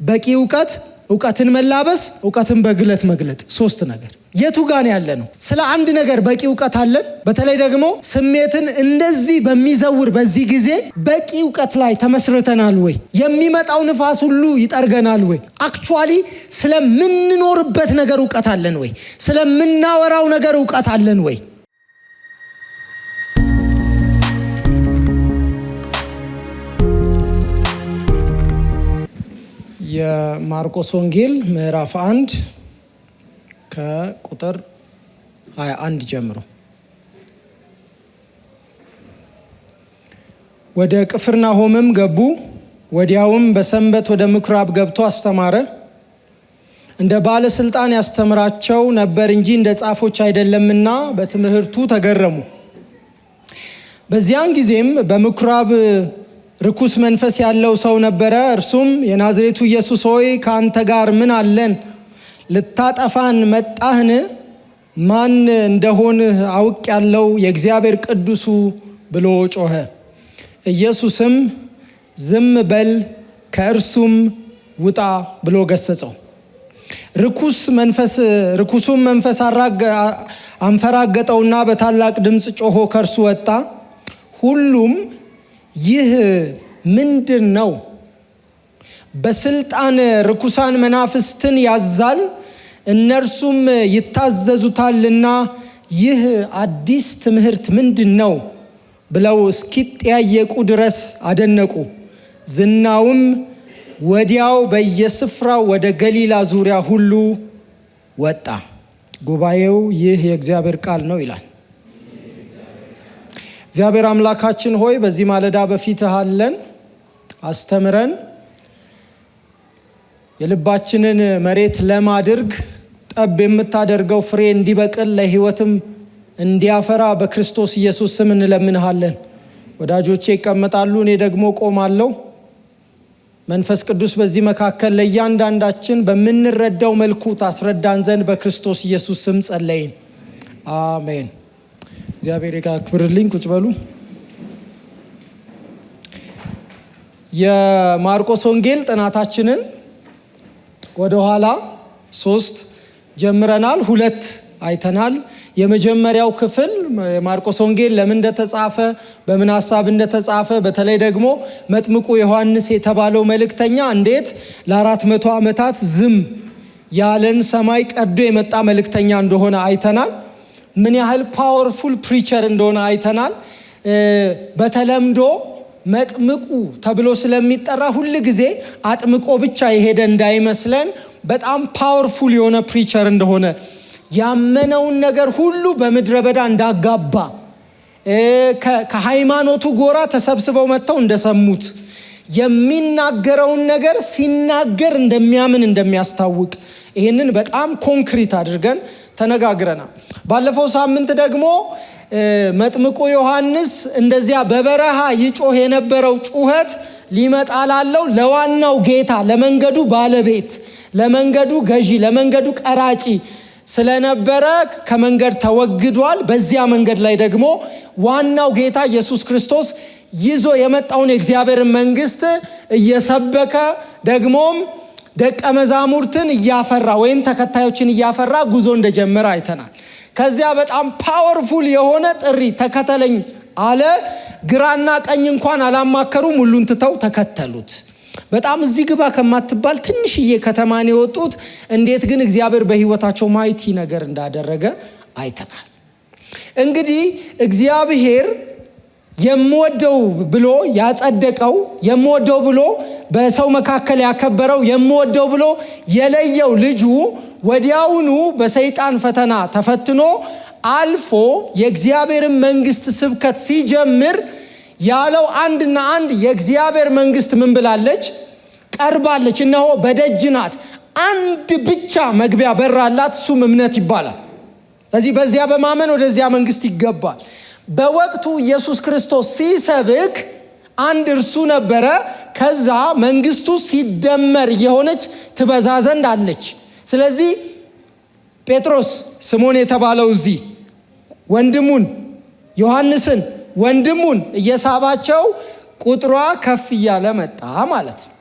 በቂ ዕውቀት፣ ዕውቀትን መላበስ፣ ዕውቀትን በግለት መግለጥ። 3 ነገር የቱ ጋር ያለ ነው? ስለ አንድ ነገር በቂ ዕውቀት አለን? በተለይ ደግሞ ስሜትን እንደዚህ በሚዘውር በዚህ ጊዜ በቂ ዕውቀት ላይ ተመስርተናል ወይ? የሚመጣው ንፋስ ሁሉ ይጠርገናል ወይ? አክቹአሊ ስለምንኖርበት ነገር ዕውቀት አለን ወይ? ስለምናወራው ነገር ዕውቀት አለን ወይ? የማርቆስ ወንጌል ምዕራፍ 1 ከቁጥር 21 ጀምሮ። ወደ ቅፍርናሆምም ገቡ። ወዲያውም በሰንበት ወደ ምኩራብ ገብቶ አስተማረ። እንደ ባለስልጣን ያስተምራቸው ነበር እንጂ እንደ ጻፎች አይደለምና በትምህርቱ ተገረሙ። በዚያን ጊዜም በምኩራብ ርኩስ መንፈስ ያለው ሰው ነበረ። እርሱም የናዝሬቱ ኢየሱስ ሆይ ከአንተ ጋር ምን አለን? ልታጠፋን መጣህን? ማን እንደሆንህ አውቄአለሁ፣ የእግዚአብሔር ቅዱሱ ብሎ ጮኸ። ኢየሱስም ዝም በል ከእርሱም ውጣ ብሎ ገሰጸው። ርኩሱም መንፈስ አንፈራገጠውና በታላቅ ድምፅ ጮሆ ከእርሱ ወጣ። ሁሉም ይህ ምንድን ነው? በስልጣን ርኩሳን መናፍስትን ያዛል፣ እነርሱም ይታዘዙታልና ይህ አዲስ ትምህርት ምንድን ነው ብለው እስኪጠያየቁ ድረስ አደነቁ። ዝናውም ወዲያው በየስፍራው ወደ ገሊላ ዙሪያ ሁሉ ወጣ። ጉባኤው ይህ የእግዚአብሔር ቃል ነው ይላል። እግዚአብሔር አምላካችን ሆይ በዚህ ማለዳ በፊትህ አለን። አስተምረን፣ የልባችንን መሬት ለማድረግ ጠብ የምታደርገው ፍሬ እንዲበቅል ለሕይወትም እንዲያፈራ በክርስቶስ ኢየሱስ ስም እንለምንሃለን። ወዳጆቼ ይቀመጣሉ፣ እኔ ደግሞ ቆማለሁ። መንፈስ ቅዱስ በዚህ መካከል ለእያንዳንዳችን በምንረዳው መልኩ ታስረዳን ዘንድ በክርስቶስ ኢየሱስ ስም ጸለይን፣ አሜን። እግዚአብሔር ያክብርልኝ። ቁጭ በሉ። የማርቆስ ወንጌል ጥናታችንን ወደኋላ 3 ጀምረናል። 2 አይተናል። የመጀመሪያው ክፍል የማርቆስ ወንጌል ለምን እንደተጻፈ፣ በምን ሐሳብ እንደተጻፈ፣ በተለይ ደግሞ መጥምቁ ዮሐንስ የተባለው መልእክተኛ እንዴት ለ400 ዓመታት ዝም ያለን ሰማይ ቀዶ የመጣ መልእክተኛ እንደሆነ አይተናል። ምን ያህል ፓወርፉል ፕሪቸር እንደሆነ አይተናል። በተለምዶ መጥምቁ ተብሎ ስለሚጠራ ሁል ጊዜ አጥምቆ ብቻ የሄደ እንዳይመስለን በጣም ፓወርፉል የሆነ ፕሪቸር እንደሆነ፣ ያመነውን ነገር ሁሉ በምድረ በዳ እንዳጋባ፣ ከሃይማኖቱ ጎራ ተሰብስበው መጥተው እንደሰሙት፣ የሚናገረውን ነገር ሲናገር እንደሚያምን እንደሚያስታውቅ፣ ይህንን በጣም ኮንክሪት አድርገን ተነጋግረናል። ባለፈው ሳምንት ደግሞ መጥምቁ ዮሐንስ እንደዚያ በበረሃ ይጮህ የነበረው ጩኸት ሊመጣ ላለው ለዋናው ጌታ፣ ለመንገዱ ባለቤት፣ ለመንገዱ ገዢ፣ ለመንገዱ ቀራጪ ስለነበረ ከመንገድ ተወግዷል። በዚያ መንገድ ላይ ደግሞ ዋናው ጌታ ኢየሱስ ክርስቶስ ይዞ የመጣውን የእግዚአብሔርን መንግስት እየሰበከ ደግሞም ደቀ መዛሙርትን እያፈራ ወይም ተከታዮችን እያፈራ ጉዞ እንደጀመረ አይተናል። ከዚያ በጣም ፓወርፉል የሆነ ጥሪ ተከተለኝ አለ። ግራና ቀኝ እንኳን አላማከሩም፣ ሁሉን ትተው ተከተሉት። በጣም እዚህ ግባ ከማትባል ትንሽዬ ከተማን የወጡት እንዴት ግን እግዚአብሔር በሕይወታቸው ማይቲ ነገር እንዳደረገ አይተናል። እንግዲህ እግዚአብሔር የምወደው ብሎ ያጸደቀው፣ የምወደው ብሎ በሰው መካከል ያከበረው፣ የምወደው ብሎ የለየው ልጁ ወዲያውኑ በሰይጣን ፈተና ተፈትኖ አልፎ የእግዚአብሔርን መንግስት ስብከት ሲጀምር ያለው አንድና አንድ የእግዚአብሔር መንግስት ምን ብላለች? ቀርባለች። እነሆ በደጅ ናት። አንድ ብቻ መግቢያ በር አላት፣ እሱም እምነት ይባላል። ስለዚህ በዚያ በማመን ወደዚያ መንግስት ይገባል። በወቅቱ ኢየሱስ ክርስቶስ ሲሰብክ አንድ እርሱ ነበረ። ከዛ መንግስቱ ሲደመር የሆነች ትበዛ ዘንድ አለች። ስለዚህ ጴጥሮስ ስምዖን የተባለው እዚህ ወንድሙን ዮሐንስን ወንድሙን እየሳባቸው ቁጥሯ ከፍ እያለ መጣ ማለት ነው።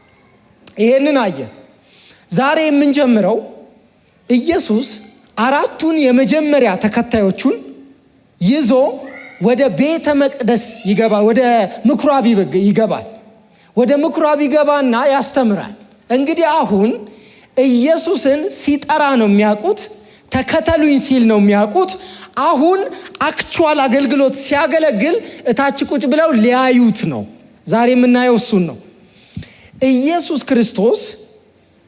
ይሄንን አየ። ዛሬ የምንጀምረው ኢየሱስ አራቱን የመጀመሪያ ተከታዮቹን ይዞ ወደ ቤተ መቅደስ ይገባል፣ ወደ ምኩራብ ይገባል። ወደ ምኩራብ ይገባና ያስተምራል። እንግዲህ አሁን ኢየሱስን ሲጠራ ነው የሚያውቁት፣ ተከተሉኝ ሲል ነው የሚያውቁት። አሁን አክቹዋል አገልግሎት ሲያገለግል እታች ቁጭ ብለው ሊያዩት ነው። ዛሬ የምናየው እሱን ነው። ኢየሱስ ክርስቶስ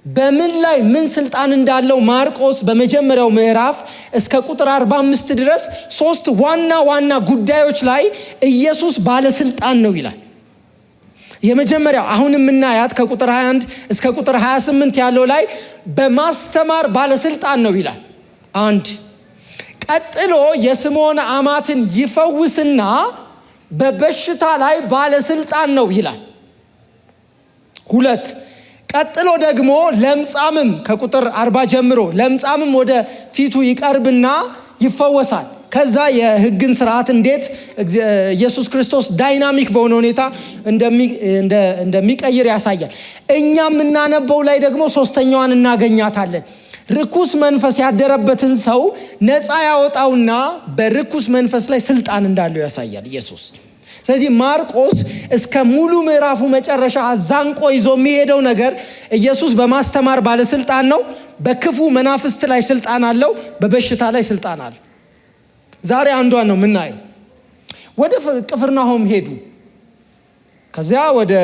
በምን ላይ ምን ስልጣን እንዳለው ማርቆስ በመጀመሪያው ምዕራፍ እስከ ቁጥር 45 ድረስ 3 ዋና ዋና ጉዳዮች ላይ ኢየሱስ ባለስልጣን ነው ይላል። የመጀመሪያው አሁን የምናያት ከቁጥር 21 እስከ ቁጥር 28 ያለው ላይ በማስተማር ባለስልጣን ነው ይላል። አንድ ቀጥሎ የስምዖን አማትን ይፈውስና በበሽታ ላይ ባለስልጣን ነው ይላል። ሁለት ቀጥሎ ደግሞ ለምጻምም ከቁጥር 40 ጀምሮ ለምጻምም ወደ ፊቱ ይቀርብና ይፈወሳል። ከዛ የሕግን ስርዓት እንዴት ኢየሱስ ክርስቶስ ዳይናሚክ በሆነ ሁኔታ እንደሚቀይር ያሳያል። እኛ የምናነበው ላይ ደግሞ ሶስተኛዋን እናገኛታለን። ርኩስ መንፈስ ያደረበትን ሰው ነፃ ያወጣውና በርኩስ መንፈስ ላይ ስልጣን እንዳለው ያሳያል ኢየሱስ። ስለዚህ ማርቆስ እስከ ሙሉ ምዕራፉ መጨረሻ አዛንቆ ይዞ የሚሄደው ነገር ኢየሱስ በማስተማር ባለስልጣን ነው፣ በክፉ መናፍስት ላይ ስልጣን አለው፣ በበሽታ ላይ ስልጣን አለው። ዛሬ አንዷን ነው የምናየው። ወደ ቅፍርናሆም ሄዱ። ከዚያ ወደ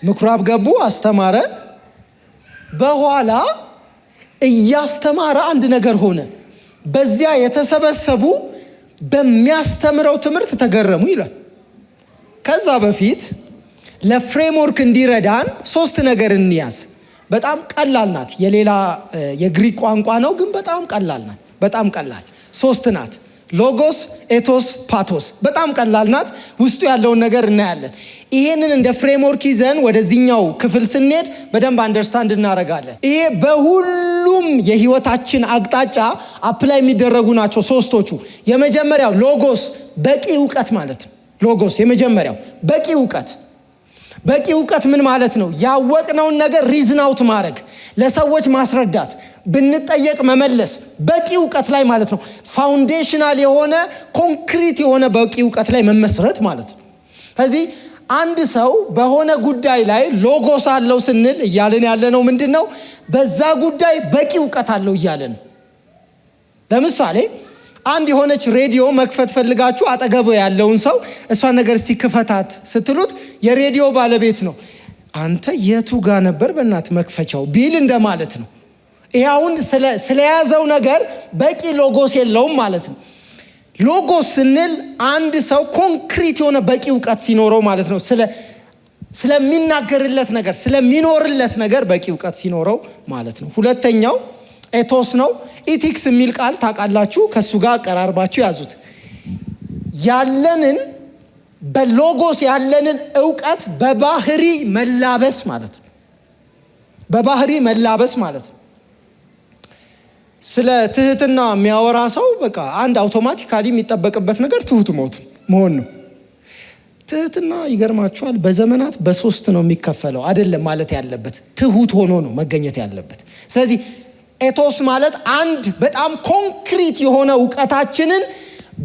ምኩራብ ገቡ፣ አስተማረ። በኋላ እያስተማረ አንድ ነገር ሆነ። በዚያ የተሰበሰቡ በሚያስተምረው ትምህርት ተገረሙ ይላል። ከዛ በፊት ለፍሬምወርክ እንዲረዳን 3 ነገር እንያዝ። በጣም ቀላል ናት። የሌላ የግሪክ ቋንቋ ነው ግን በጣም ቀላል ናት። በጣም ቀላል 3 ናት። ሎጎስ፣ ኤቶስ፣ ፓቶስ። በጣም ቀላል ናት። ውስጡ ያለውን ነገር እናያለን። ይሄንን እንደ ፍሬምወርክ ይዘን ወደዚህኛው ክፍል ስንሄድ በደንብ አንደርስታንድ እናደርጋለን። ይሄ በሁሉም የህይወታችን አቅጣጫ አፕላይ የሚደረጉ ናቸው 3ቶቹ። የመጀመሪያው ሎጎስ በቂ እውቀት ማለት ነው። ሎጎስ የመጀመሪያው በቂ እውቀት። በቂ እውቀት ምን ማለት ነው? ያወቅነውን ነገር ሪዝን አውት ማድረግ፣ ለሰዎች ማስረዳት፣ ብንጠየቅ መመለስ፣ በቂ እውቀት ላይ ማለት ነው። ፋውንዴሽናል የሆነ ኮንክሪት የሆነ በቂ እውቀት ላይ መመስረት ማለት ነው። ስለዚህ አንድ ሰው በሆነ ጉዳይ ላይ ሎጎስ አለው ስንል እያለን ያለነው ምንድን ነው? በዛ ጉዳይ በቂ እውቀት አለው እያለን። ለምሳሌ አንድ የሆነች ሬዲዮ መክፈት ፈልጋችሁ አጠገቡ ያለውን ሰው እሷን ነገር እስቲ ክፈታት ስትሉት የሬዲዮ ባለቤት ነው። አንተ የቱ ጋር ነበር በእናት መክፈቻው ቢል እንደማለት ነው። ይሄ አሁን ስለያዘው ነገር በቂ ሎጎስ የለውም ማለት ነው። ሎጎስ ስንል አንድ ሰው ኮንክሪት የሆነ በቂ እውቀት ሲኖረው ማለት ነው። ስለሚናገርለት ነገር፣ ስለሚኖርለት ነገር በቂ እውቀት ሲኖረው ማለት ነው። ሁለተኛው ኤቶስ ነው። ኢቲክስ የሚል ቃል ታውቃላችሁ። ከሱ ጋር አቀራርባችሁ ያዙት። ያለንን በሎጎስ ያለንን እውቀት በባህሪ መላበስ ማለት ነው። በባህሪ መላበስ ማለት ነው። ስለ ትህትና የሚያወራ ሰው በቃ አንድ አውቶማቲካሊ የሚጠበቅበት ነገር ትሁት መሆን ነው። ትህትና ይገርማችኋል በዘመናት በ3 ነው የሚከፈለው። አይደለም ማለት ያለበት ትሁት ሆኖ ነው መገኘት ያለበት። ስለዚህ ኤቶስ ማለት አንድ በጣም ኮንክሪት የሆነ እውቀታችንን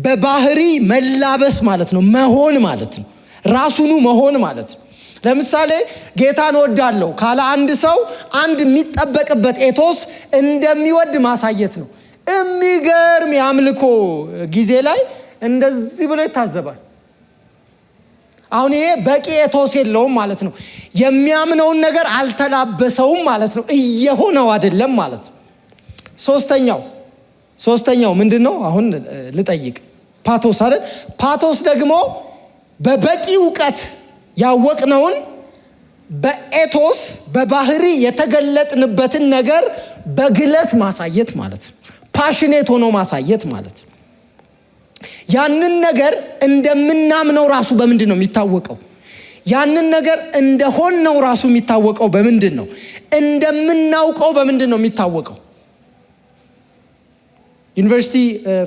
በባህሪ መላበስ ማለት ነው። መሆን ማለት ነው። ራሱኑ መሆን ማለት ነው። ለምሳሌ ጌታን ወዳለው ካለ አንድ ሰው አንድ የሚጠበቅበት ኤቶስ እንደሚወድ ማሳየት ነው። የሚገርም የአምልኮ ጊዜ ላይ እንደዚህ ብሎ ይታዘባል። አሁን ይሄ በቂ ኤቶስ የለውም ማለት ነው። የሚያምነውን ነገር አልተላበሰውም ማለት ነው። እየሆነው አይደለም ማለት ነው። ሶስተኛው ምንድን ነው? አሁን ልጠይቅ። ፓቶስ አይደል? ፓቶስ ደግሞ በበቂ እውቀት ያወቅነውን በኤቶስ በባህሪ የተገለጥንበትን ነገር በግለት ማሳየት ማለት ነው። ፓሽኔት ሆኖ ማሳየት ማለት ነው። ያንን ነገር እንደምናምነው ራሱ በምንድን ነው የሚታወቀው? ያንን ነገር እንደሆነው ራሱ የሚታወቀው በምንድን ነው? እንደምናውቀው በምንድን ነው የሚታወቀው? ዩኒቨርሲቲ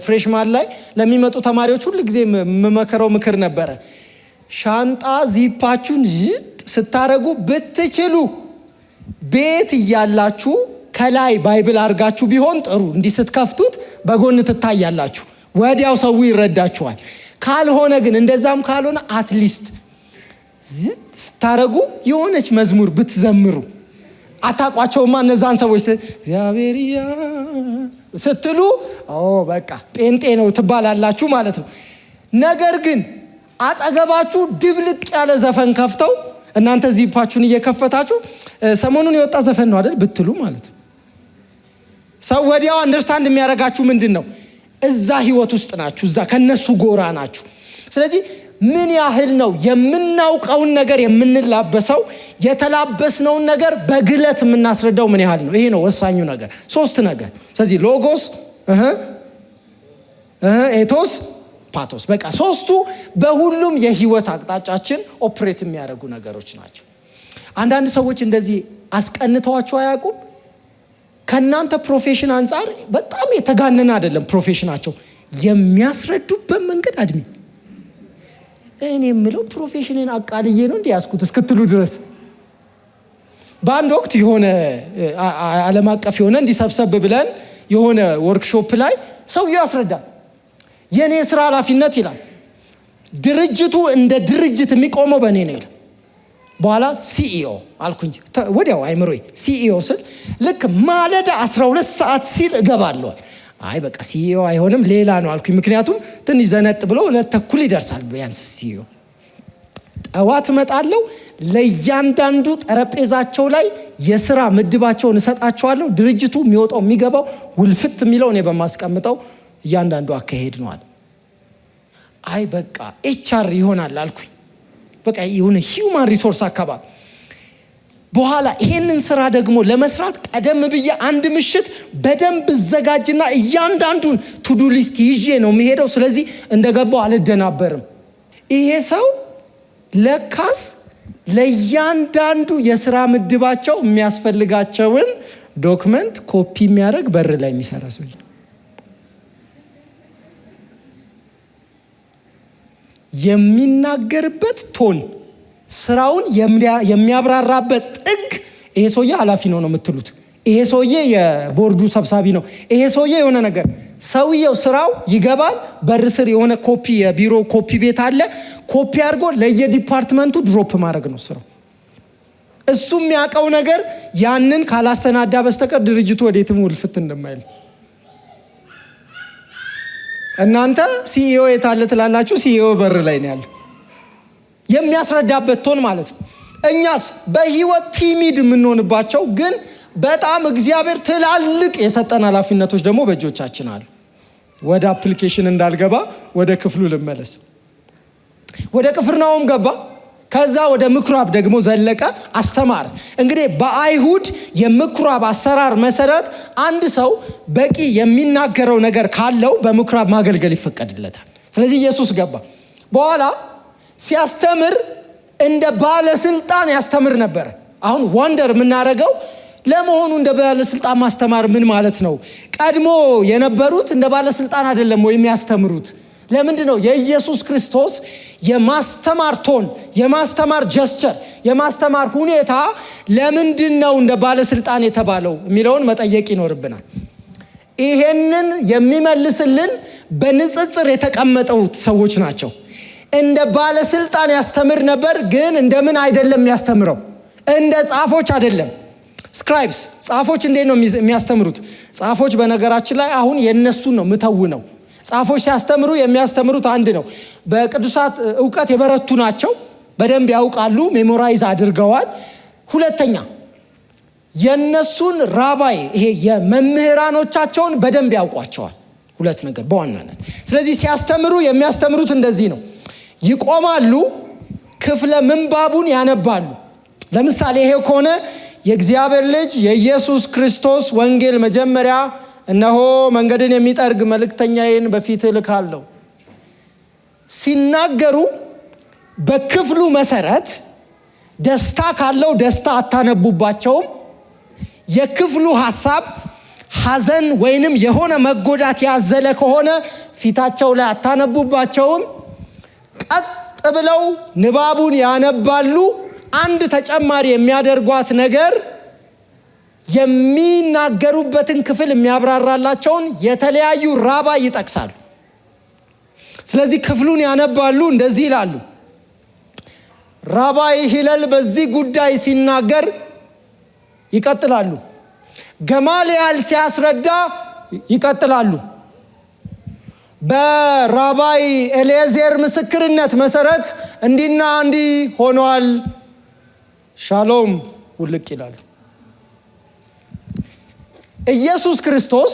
ፍሬሽማን ላይ ለሚመጡ ተማሪዎች ሁሉ ጊዜ የምመከረው ምክር ነበረ። ሻንጣ ዚፓችሁን ስታረጉ ብትችሉ ቤት እያላችሁ ከላይ ባይብል አድርጋችሁ ቢሆን ጥሩ፣ እንዲህ ስትከፍቱት በጎን ትታያላችሁ፣ ወዲያው ሰው ይረዳችኋል። ካልሆነ ግን እንደዛም ካልሆነ አትሊስት ስታረጉ የሆነች መዝሙር ብትዘምሩ። አታቋቸውማ እነዛን ሰዎች እግዚአብሔር ስትሉ በቃ ጴንጤ ነው ትባላላችሁ ማለት ነው። ነገር ግን አጠገባችሁ ድብልቅ ያለ ዘፈን ከፍተው እናንተ ዚፓችሁን እየከፈታችሁ ሰሞኑን የወጣ ዘፈን ነው አይደል ብትሉ ማለት ነው፣ ሰው ወዲያው አንደርስታንድ የሚያደርጋችሁ ምንድን ነው? እዛ ህይወት ውስጥ ናችሁ፣ እዛ ከነሱ ጎራ ናችሁ። ስለዚህ ምን ያህል ነው የምናውቀውን ነገር የምንላበሰው፣ የተላበስነውን ነገር በግለት የምናስረዳው ምን ያህል ነው? ይሄ ነው ወሳኙ ነገር። 3 ነገር። ስለዚህ ሎጎስ፣ ኤቶስ፣ ፓቶስ፣ በቃ 3ቱ በሁሉም የህይወት አቅጣጫችን ኦፕሬት የሚያደርጉ ነገሮች ናቸው። አንዳንድ ሰዎች እንደዚህ አስቀንተዋቸው አያውቁም? ከእናንተ ፕሮፌሽን አንጻር በጣም የተጋነነ አይደለም ፕሮፌሽናቸው፣ የሚያስረዱበት መንገድ አድሚ እኔ የምለው ፕሮፌሽንን አቃልዬ ነው እንዲያስኩት እስክትሉ ድረስ። በአንድ ወቅት የሆነ ዓለም አቀፍ የሆነ እንዲሰብሰብ ብለን የሆነ ወርክሾፕ ላይ ሰውየው ያስረዳል። የኔ ስራ ኃላፊነት ይላል ድርጅቱ እንደ ድርጅት የሚቆመው በእኔ ነው ይላል። በኋላ ሲኢኦ አልኩኝ ወዲያው አይምሮዬ። ሲኢኦ ስል ልክ ማለዳ 12 ሰዓት ሲል እገባለዋል። አይ በቃ ሲኢኦ አይሆንም ሌላ ነው አልኩኝ። ምክንያቱም ትንሽ ዘነጥ ብሎ 2:30 ይደርሳል ቢያንስ ሲኢኦ። ጠዋት እመጣለሁ፣ ለእያንዳንዱ ጠረጴዛቸው ላይ የስራ ምድባቸውን እሰጣቸዋለሁ። ድርጅቱ የሚወጣው የሚገባው ውልፍት የሚለው እኔ በማስቀምጠው እያንዳንዱ አካሄድ ነው አለ። አይ በቃ ኤችአር ይሆናል አልኩኝ። በቃ የሆነ ሂውማን ሪሶርስ አካባቢ። በኋላ ይሄንን ስራ ደግሞ ለመስራት ቀደም ብዬ አንድ ምሽት በደንብ ዘጋጅና እያንዳንዱን ቱዱ ሊስት ይዤ ነው የሚሄደው። ስለዚህ እንደገባው አልደናበርም። ይሄ ሰው ለካስ ለእያንዳንዱ የስራ ምድባቸው የሚያስፈልጋቸውን ዶክመንት ኮፒ የሚያደርግ በር ላይ የሚሰራ ሰው፣ የሚናገርበት ቶን፣ ስራውን የሚያብራራበት ጥግ። ይሄ ሰውዬ ኃላፊ ነው የምትሉት፣ ይሄ ሰውዬ የቦርዱ ሰብሳቢ ነው፣ ይሄ ሰውዬ የሆነ ነገር። ሰውዬው ስራው ይገባል፣ በር ስር የሆነ ኮፒ የቢሮ ኮፒ ቤት አለ፣ ኮፒ አድርጎ ለየዲፓርትመንቱ ድሮፕ ማድረግ ነው ስራው። እሱ የሚያውቀው ነገር ያንን ካላሰናዳ በስተቀር ድርጅቱ ወዴትም ውልፍት እንደማይል። እናንተ ሲኢኦ የታለ ትላላችሁ? ሲኢኦ በር ላይ ነው ያለው፣ የሚያስረዳበት ቶን ማለት ነው። እኛስ በህይወት ቲሚድ የምንሆንባቸው ግን በጣም እግዚአብሔር ትላልቅ የሰጠን ኃላፊነቶች ደግሞ በእጆቻችን አሉ። ወደ አፕሊኬሽን እንዳልገባ ወደ ክፍሉ ልመለስ። ወደ ቅፍርናሆም ገባ፣ ከዛ ወደ ምኩራብ ደግሞ ዘለቀ፣ አስተማረ። እንግዲህ በአይሁድ የምኩራብ አሰራር መሰረት አንድ ሰው በቂ የሚናገረው ነገር ካለው በምኩራብ ማገልገል ይፈቀድለታል። ስለዚህ ኢየሱስ ገባ። በኋላ ሲያስተምር እንደ ባለስልጣን ያስተምር ነበረ። አሁን ወንደር የምናደርገው ለመሆኑ እንደ ባለስልጣን ማስተማር ምን ማለት ነው? ቀድሞ የነበሩት እንደ ባለስልጣን አይደለም ወይ የሚያስተምሩት? ለምንድን ነው የኢየሱስ ክርስቶስ የማስተማር ቶን፣ የማስተማር ጀስቸር፣ የማስተማር ሁኔታ ለምንድን ነው እንደ ባለስልጣን የተባለው የሚለውን መጠየቅ ይኖርብናል። ይሄንን የሚመልስልን በንጽጽር የተቀመጡት ሰዎች ናቸው። እንደ ባለስልጣን ያስተምር ነበር፣ ግን እንደምን አይደለም የሚያስተምረው? እንደ ጻፎች አይደለም። ስክራይብስ ጻፎች እንዴት ነው የሚያስተምሩት? ጻፎች በነገራችን ላይ አሁን የነሱን ነው ምተውነው። ጻፎች ሲያስተምሩ የሚያስተምሩት አንድ ነው። በቅዱሳት ዕውቀት የበረቱ ናቸው፣ በደንብ ያውቃሉ፣ ሜሞራይዝ አድርገዋል። ሁለተኛ የነሱን ራባይ፣ ይሄ የመምህራኖቻቸውን በደንብ ያውቋቸዋል። ሁለት ነገር በዋናነት። ስለዚህ ሲያስተምሩ የሚያስተምሩት እንደዚህ ነው። ይቆማሉ፣ ክፍለ ምንባቡን ያነባሉ። ለምሳሌ ይሄ ከሆነ የእግዚአብሔር ልጅ የኢየሱስ ክርስቶስ ወንጌል መጀመሪያ እነሆ መንገድን የሚጠርግ መልእክተኛዬን በፊት እልካለሁ ሲናገሩ በክፍሉ መሰረት ደስታ ካለው ደስታ አታነቡባቸውም። የክፍሉ ሐሳብ ሐዘን ወይንም የሆነ መጎዳት ያዘለ ከሆነ ፊታቸው ላይ አታነቡባቸውም። ቀጥ ብለው ንባቡን ያነባሉ። አንድ ተጨማሪ የሚያደርጓት ነገር የሚናገሩበትን ክፍል የሚያብራራላቸውን የተለያዩ ራባይ ይጠቅሳሉ። ስለዚህ ክፍሉን ያነባሉ፣ እንደዚህ ይላሉ። ራባይ ሂለል በዚህ ጉዳይ ሲናገር ይቀጥላሉ። ገማልያል ሲያስረዳ ይቀጥላሉ። በራባይ ኤሌዘር ምስክርነት መሰረት እንዲና እንዲህ ሆኗል፣ ሻሎም ውልቅ ይላሉ። ኢየሱስ ክርስቶስ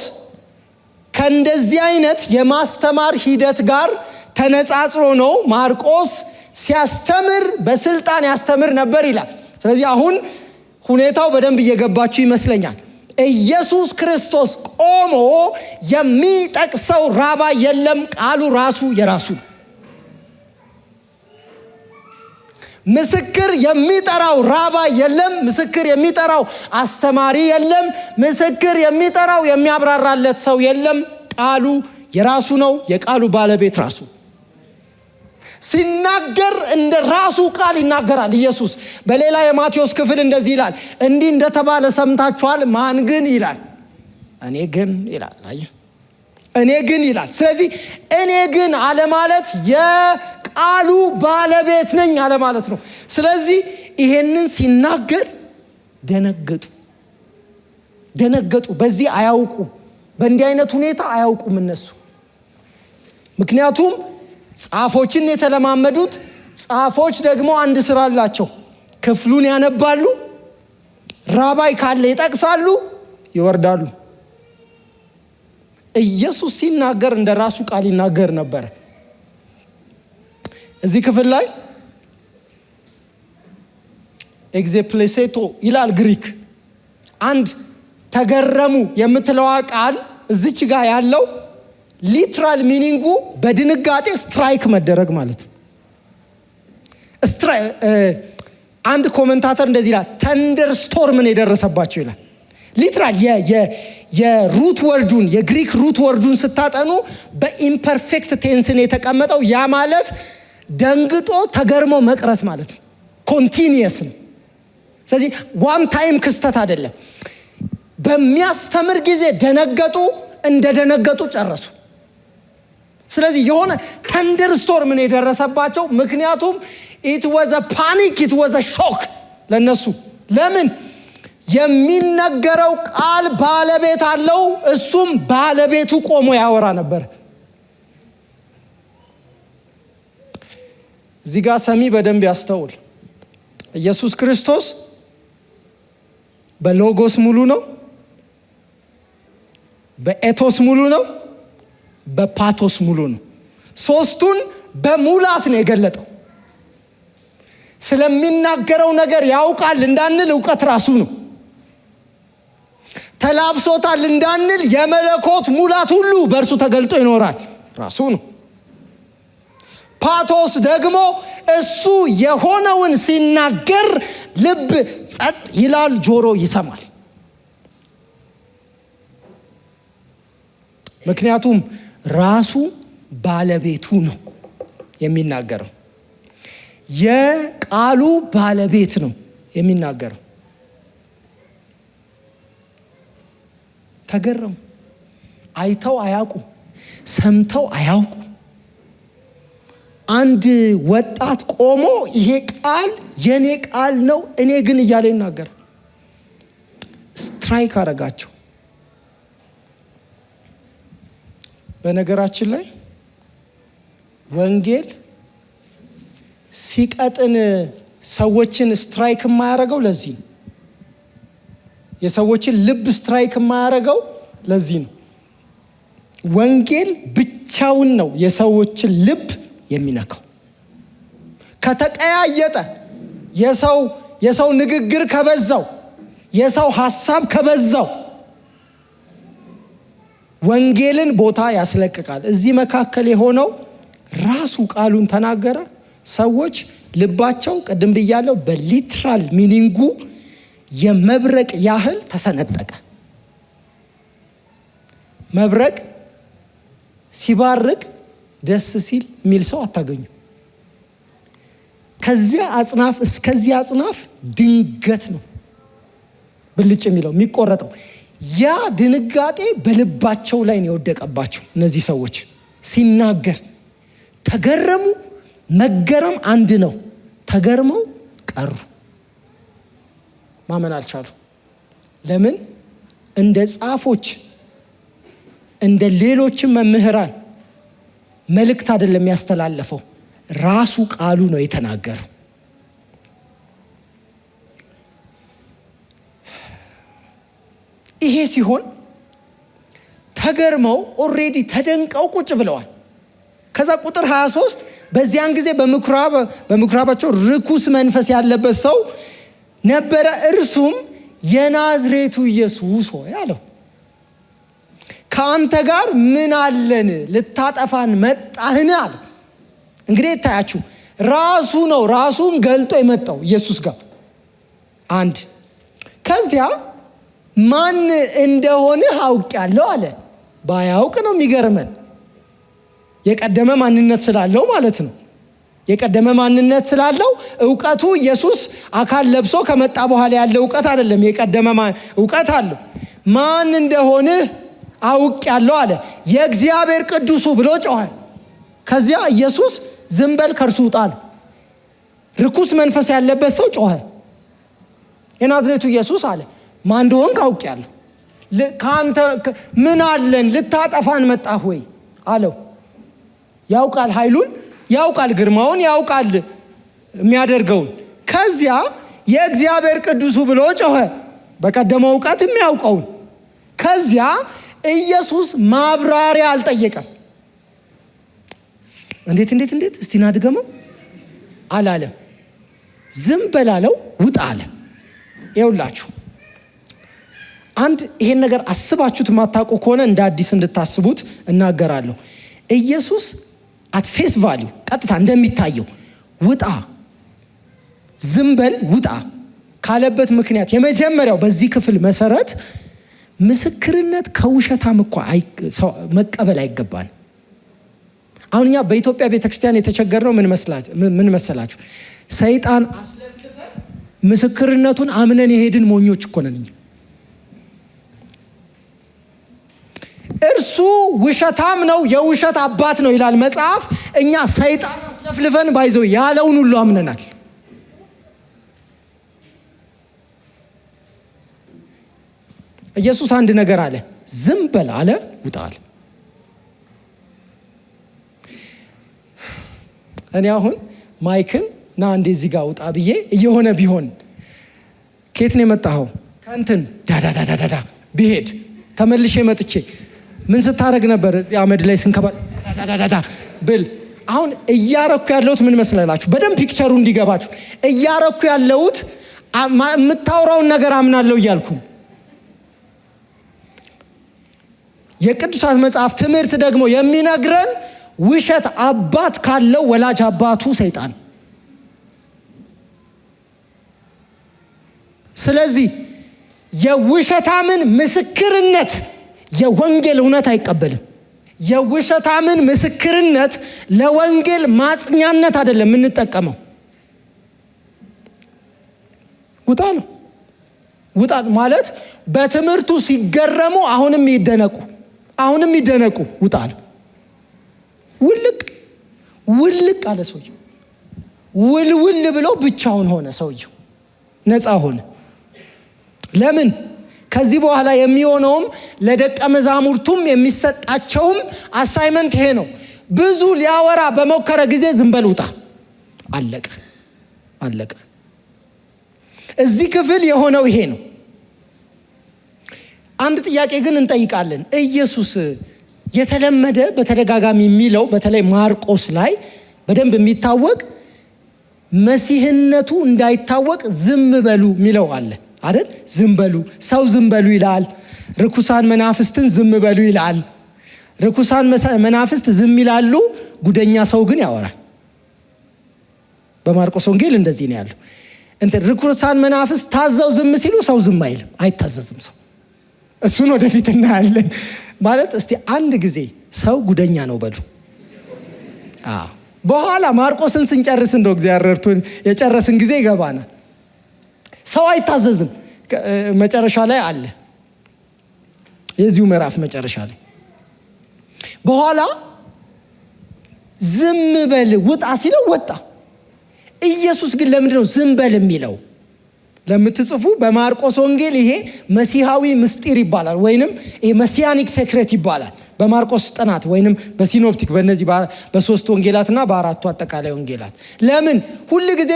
ከእንደዚህ አይነት የማስተማር ሂደት ጋር ተነጻጽሮ ነው ማርቆስ ሲያስተምር በስልጣን ያስተምር ነበር ይላል። ስለዚህ አሁን ሁኔታው በደንብ እየገባችሁ ይመስለኛል። ኢየሱስ ክርስቶስ ቆሞ የሚጠቅሰው ራባይ የለም፣ ቃሉ ራሱ የራሱ። ምስክር የሚጠራው ራባይ የለም፣ ምስክር የሚጠራው አስተማሪ የለም፣ ምስክር የሚጠራው የሚያብራራለት ሰው የለም። ቃሉ የራሱ ነው፣ የቃሉ ባለቤት ራሱ። ሲናገር እንደ ራሱ ቃል ይናገራል ኢየሱስ። በሌላ የማቴዎስ ክፍል እንደዚህ ይላል፣ እንዲህ እንደተባለ ሰምታችኋል፣ ማን ግን ይላል? እኔ ግን ይላል። አየህ፣ እኔ ግን ይላል። ስለዚህ እኔ ግን አለ ማለት የቃሉ ባለቤት ነኝ አለ ማለት ነው። ስለዚህ ይሄንን ሲናገር ደነገጡ። በዚህ አያውቁም፣ በእንዲህ አይነት ሁኔታ አያውቁም እነሱ። ምክንያቱም ጻፎችን የተለማመዱት። ጻፎች ደግሞ አንድ ስራ አላቸው፣ ክፍሉን ያነባሉ፣ ራባይ ካለ ይጠቅሳሉ፣ ይወርዳሉ። ኢየሱስ ሲናገር እንደ ራሱ ቃል ይናገር ነበር። እዚህ ክፍል ላይ ኤግዜፕሌሴቶ ይላል ግሪክ። አንድ ተገረሙ የምትለዋ ቃል እዚች ጋር ያለው ሊትራል ሚኒንጉ በድንጋጤ ስትራይክ መደረግ ማለት ነው። አንድ ኮመንታተር እንደዚህ ይላል፣ ተንደር ስቶርምን የደረሰባቸው ይላል። ሊትራል የሩት ወርዱን የግሪክ ሩት ወርዱን ስታጠኑ በኢምፐርፌክት ቴንስን የተቀመጠው። ያ ማለት ደንግጦ ተገርሞ መቅረት ማለት ነው። ኮንቲኒየስ ነው። ስለዚህ ዋን ታይም ክስተት አይደለም። በሚያስተምር ጊዜ ደነገጡ፣ እንደደነገጡ ጨረሱ። ስለዚህ የሆነ ተንደር ስቶርምን የደረሰባቸው፣ ምክንያቱም ኢት ዋዝ አ ፓኒክ፣ ኢት ዋዝ አ ሾክ ለነሱ። ለምን? የሚነገረው ቃል ባለቤት አለው፣ እሱም ባለቤቱ ቆሞ ያወራ ነበር። እዚህ ጋር ሰሚ በደንብ ያስተውል። ኢየሱስ ክርስቶስ በሎጎስ ሙሉ ነው፣ በኤቶስ ሙሉ ነው፣ በፓቶስ ሙሉ ነው። ሶስቱን በሙላት ነው የገለጠው። ስለሚናገረው ነገር ያውቃል እንዳንል እውቀት ራሱ ነው። ተላብሶታል እንዳንል የመለኮት ሙላት ሁሉ በእርሱ ተገልጦ ይኖራል ራሱ ነው። ፓቶስ ደግሞ እሱ የሆነውን ሲናገር ልብ ጸጥ ይላል፣ ጆሮ ይሰማል። ምክንያቱም ራሱ ባለቤቱ ነው የሚናገረው። የቃሉ ባለቤት ነው የሚናገረው። ተገረሙ። አይተው አያውቁም፣ ሰምተው አያውቁም። አንድ ወጣት ቆሞ ይሄ ቃል የኔ ቃል ነው እኔ ግን እያለ ይናገር። ስትራይክ አረጋቸው። በነገራችን ላይ ወንጌል ሲቀጥን ሰዎችን ስትራይክ የማያረገው ለዚህ ነው። የሰዎችን ልብ ስትራይክ የማያረገው ለዚህ ነው። ወንጌል ብቻውን ነው የሰዎችን ልብ የሚነካው። ከተቀያየጠ የሰው ንግግር ከበዛው፣ የሰው ሐሳብ ከበዛው ወንጌልን ቦታ ያስለቅቃል። እዚህ መካከል የሆነው ራሱ ቃሉን ተናገረ። ሰዎች ልባቸው ቅድም ብያለው በሊትራል ሚኒንጉ የመብረቅ ያህል ተሰነጠቀ። መብረቅ ሲባርቅ ደስ ሲል የሚል ሰው አታገኙ። ከዚያ አጽናፍ እስከዚያ አጽናፍ ድንገት ነው። ብልጭ የሚለው የሚቆረጠው። ያ ድንጋጤ በልባቸው ላይ ነው የወደቀባቸው። እነዚህ ሰዎች ሲናገር ተገረሙ። መገረም አንድ ነው። ተገርመው ቀሩ። ማመን አልቻሉ። ለምን? እንደ ጻፎች እንደ ሌሎችም መምህራን መልእክት አይደለም ያስተላለፈው፣ ራሱ ቃሉ ነው የተናገረው። ይሄ ሲሆን ተገርመው ኦሬዲ ተደንቀው ቁጭ ብለዋል። ከዛ ቁጥር 23 በዚያን ጊዜ በምኩራባቸው ርኩስ መንፈስ ያለበት ሰው ነበረ። እርሱም የናዝሬቱ ኢየሱስ ሆይ አለው፣ ከአንተ ጋር ምን አለን? ልታጠፋን መጣህን? አለ። እንግዲህ ይታያችሁ፣ ራሱ ነው ራሱን ገልጦ የመጣው ኢየሱስ ጋር። አንድ ከዚያ ማን እንደሆነ አውቄአለሁ አለ። ባያውቅ ነው የሚገርመን፣ የቀደመ ማንነት ስላለው ማለት ነው። የቀደመ ማንነት ስላለው እውቀቱ ኢየሱስ አካል ለብሶ ከመጣ በኋላ ያለ እውቀት አይደለም። የቀደመ እውቀት አለው። ማን እንደሆነ አውቄአለሁ አለ። የእግዚአብሔር ቅዱሱ ብሎ ጮኸ። ከዚያ ኢየሱስ ዝም በል ከእርሱ ውጣ አለ። ርኩስ መንፈስ ያለበት ሰው ጮኸ። የናዝሬቱ ኢየሱስ አለ፣ ማን እንደሆንክ አውቄአለሁ። ከአንተ ምን አለን? ልታጠፋን መጣህ ወይ አለው። ያውቃል፣ ኃይሉን ያውቃል፣ ግርማውን ያውቃል፣ የሚያደርገውን። ከዚያ የእግዚአብሔር ቅዱሱ ብሎ ጮኸ፣ በቀደመው እውቀት የሚያውቀውን። ከዚያ ኢየሱስ ማብራሪያ አልጠየቀም። እንዴት እስቲ ናድገመው አላለም። ዝም በላለው፣ ውጣ አለ። ይኸውላችሁ አንድ ይሄን ነገር አስባችሁት ማታውቁ ከሆነ እንደ አዲስ እንድታስቡት እናገራለሁ። ኢየሱስ አት ፌስ ቫሊዩ ቀጥታ እንደሚታየው ውጣ፣ ዝም በል፣ ውጣ ካለበት ምክንያት የመጀመሪያው በዚህ ክፍል መሰረት ምስክርነት ከውሸታም እኮ መቀበል አይገባን። አሁን እኛ በኢትዮጵያ ቤተክርስቲያን የተቸገርነው ምን መሰላችሁ? ሰይጣን አስለፍልፈ ምስክርነቱን አምነን የሄድን ሞኞች እኮ ነን። እርሱ ውሸታም ነው፣ የውሸት አባት ነው ይላል መጽሐፍ። እኛ ሰይጣን አስለፍልፈን ባይዘው ያለውን ሁሉ አምነናል። ኢየሱስ አንድ ነገር አለ፣ ዝም በል አለ፣ ውጣ አለ። እኔ አሁን ማይክን ና እንደዚህ ጋር ውጣ ብዬ እየሆነ ቢሆን ከየት ነው የመጣኸው? ከእንትን ዳዳዳዳዳ ብሄድ ተመልሼ መጥቼ ምን ስታረግ ነበር? እዚህ አመድ ላይ ስንከባ ዳዳዳዳ ብል አሁን እያረኩ ያለሁት ምን መስላላችሁ? በደንብ ፒክቸሩ እንዲገባችሁ እያረኩ ያለሁት የምታወራውን ነገር አምናለሁ እያልኩ። የቅዱሳት መጽሐፍ ትምህርት ደግሞ የሚነግረን ውሸት አባት ካለው ወላጅ አባቱ ሰይጣን። ስለዚህ የውሸታምን ምስክርነት የወንጌል እውነት አይቀበልም። የውሸታምን ምስክርነት ለወንጌል ማጽኛነት አይደለም የምንጠቀመው። ውጣ ነው። ውጣ ማለት በትምህርቱ ሲገረሙ አሁንም ይደነቁ። ውጣ ነው። ውልቅ አለ ሰውየው። ውልውል ብሎ ብቻውን ሆነ ሰውየው፣ ነፃ ሆነ። ለምን? ከዚህ በኋላ የሚሆነውም ለደቀ መዛሙርቱም የሚሰጣቸውም አሳይመንት ይሄ ነው። ብዙ ሊያወራ በሞከረ ጊዜ ዝም በል ውጣ፣ አለቀ። እዚህ ክፍል የሆነው ይሄ ነው። አንድ ጥያቄ ግን እንጠይቃለን። ኢየሱስ የተለመደ በተደጋጋሚ የሚለው በተለይ ማርቆስ ላይ በደንብ የሚታወቅ መሲህነቱ እንዳይታወቅ ዝም በሉ የሚለው አለ አይደል? ዝም በሉ፣ ሰው ዝም በሉ ይላል። ርኩሳን መናፍስትን ዝም በሉ ይላል። ርኩሳን መናፍስት ዝም ይላሉ፣ ጉደኛ ሰው ግን ያወራል። በማርቆስ ወንጌል እንደዚህ ነው ያለው። ርኩሳን መናፍስት ታዘው ዝም ሲሉ ሰው ዝም አይልም፣ አይታዘዝም ሰው። እሱን ወደፊት እናያለን። ማለት እስቲ አንድ ጊዜ ሰው ጉደኛ ነው በሉ። በኋላ ማርቆስን ስንጨርስ እንደው እግዚአብሔር ረድቶን የጨረስን ጊዜ ይገባናል። ሰው አይታዘዝም። መጨረሻ ላይ አለ። የዚሁ ምዕራፍ መጨረሻ ላይ በኋላ ዝም በል ውጣ ሲለው ወጣ። ኢየሱስ ግን ለምንድን ነው ዝም በል የሚለው? ለምትጽፉ በማርቆስ ወንጌል ይሄ መሲሐዊ ምስጢር ይባላል፣ ወይንም ይሄ መሲያኒክ ሴክሬት ይባላል በማርቆስ ጥናት ወይንም በሲኖፕቲክ በእነዚህ በሶስት ወንጌላትና በአራቱ አጠቃላይ ወንጌላት። ለምን ሁል ጊዜ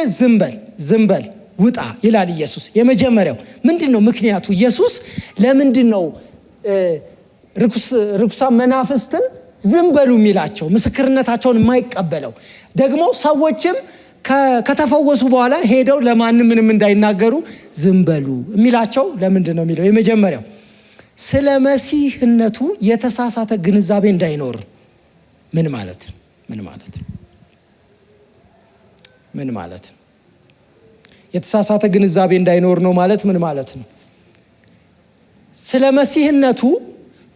ዝም በል ውጣ ይላል ኢየሱስ? የመጀመሪያው ምንድነው ምክንያቱ? ኢየሱስ ለምንድነው ርኩሳን መናፍስትን ዝም በሉ የሚላቸው? ምስክርነታቸውን የማይቀበለው ደግሞ ሰዎችም ከተፈወሱ በኋላ ሄደው ለማንም ምንም እንዳይናገሩ ዝም በሉ የሚላቸው ለምንድን ነው የሚለው? የመጀመሪያው ስለ መሲህነቱ የተሳሳተ ግንዛቤ እንዳይኖር። ምን ማለት የተሳሳተ ግንዛቤ እንዳይኖር ነው ማለት ምን ማለት ነው? ስለ መሲህነቱ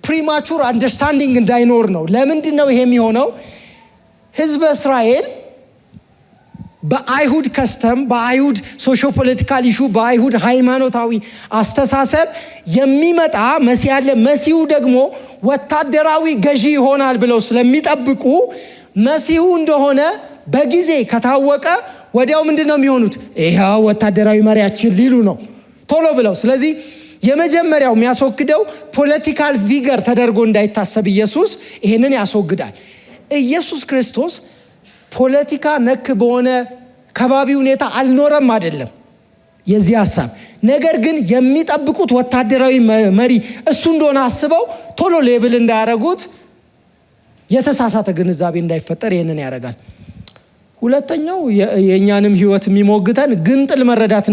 ፕሪማቹር አንደርስታንዲንግ እንዳይኖር ነው። ለምንድን ነው ይሄ የሚሆነው? ህዝበ እስራኤል በአይሁድ ከስተም፣ በአይሁድ ሶሾፖለቲካል ኢሹ፣ በአይሁድ ሃይማኖታዊ አስተሳሰብ የሚመጣ መሲህ አለ፣ መሲሁ ደግሞ ወታደራዊ ገዢ ይሆናል ብለው ስለሚጠብቁ መሲሁ እንደሆነ በጊዜ ከታወቀ ወዲያው ምንድን ነው የሚሆኑት? ይሄው ወታደራዊ መሪያችን ሊሉ ነው ቶሎ ብለው። ስለዚህ የመጀመሪያው የሚያስወግደው ፖለቲካል ፊገር ተደርጎ እንዳይታሰብ ኢየሱስ ይሄንን ያስወግዳል። ኢየሱስ ክርስቶስ ፖለቲካ ነክ በሆነ ከባቢ ሁኔታ አልኖረም አይደለም የዚህ ሐሳብ። ነገር ግን የሚጠብቁት ወታደራዊ መሪ እሱ እንደሆነ አስበው ቶሎ ሌብል እንዳያረጉት፣ የተሳሳተ ግንዛቤ እንዳይፈጠር ይሄንን ያደርጋል። ሁለተኛው የእኛንም ህይወት የሚሞግተን ግንጥል መረዳት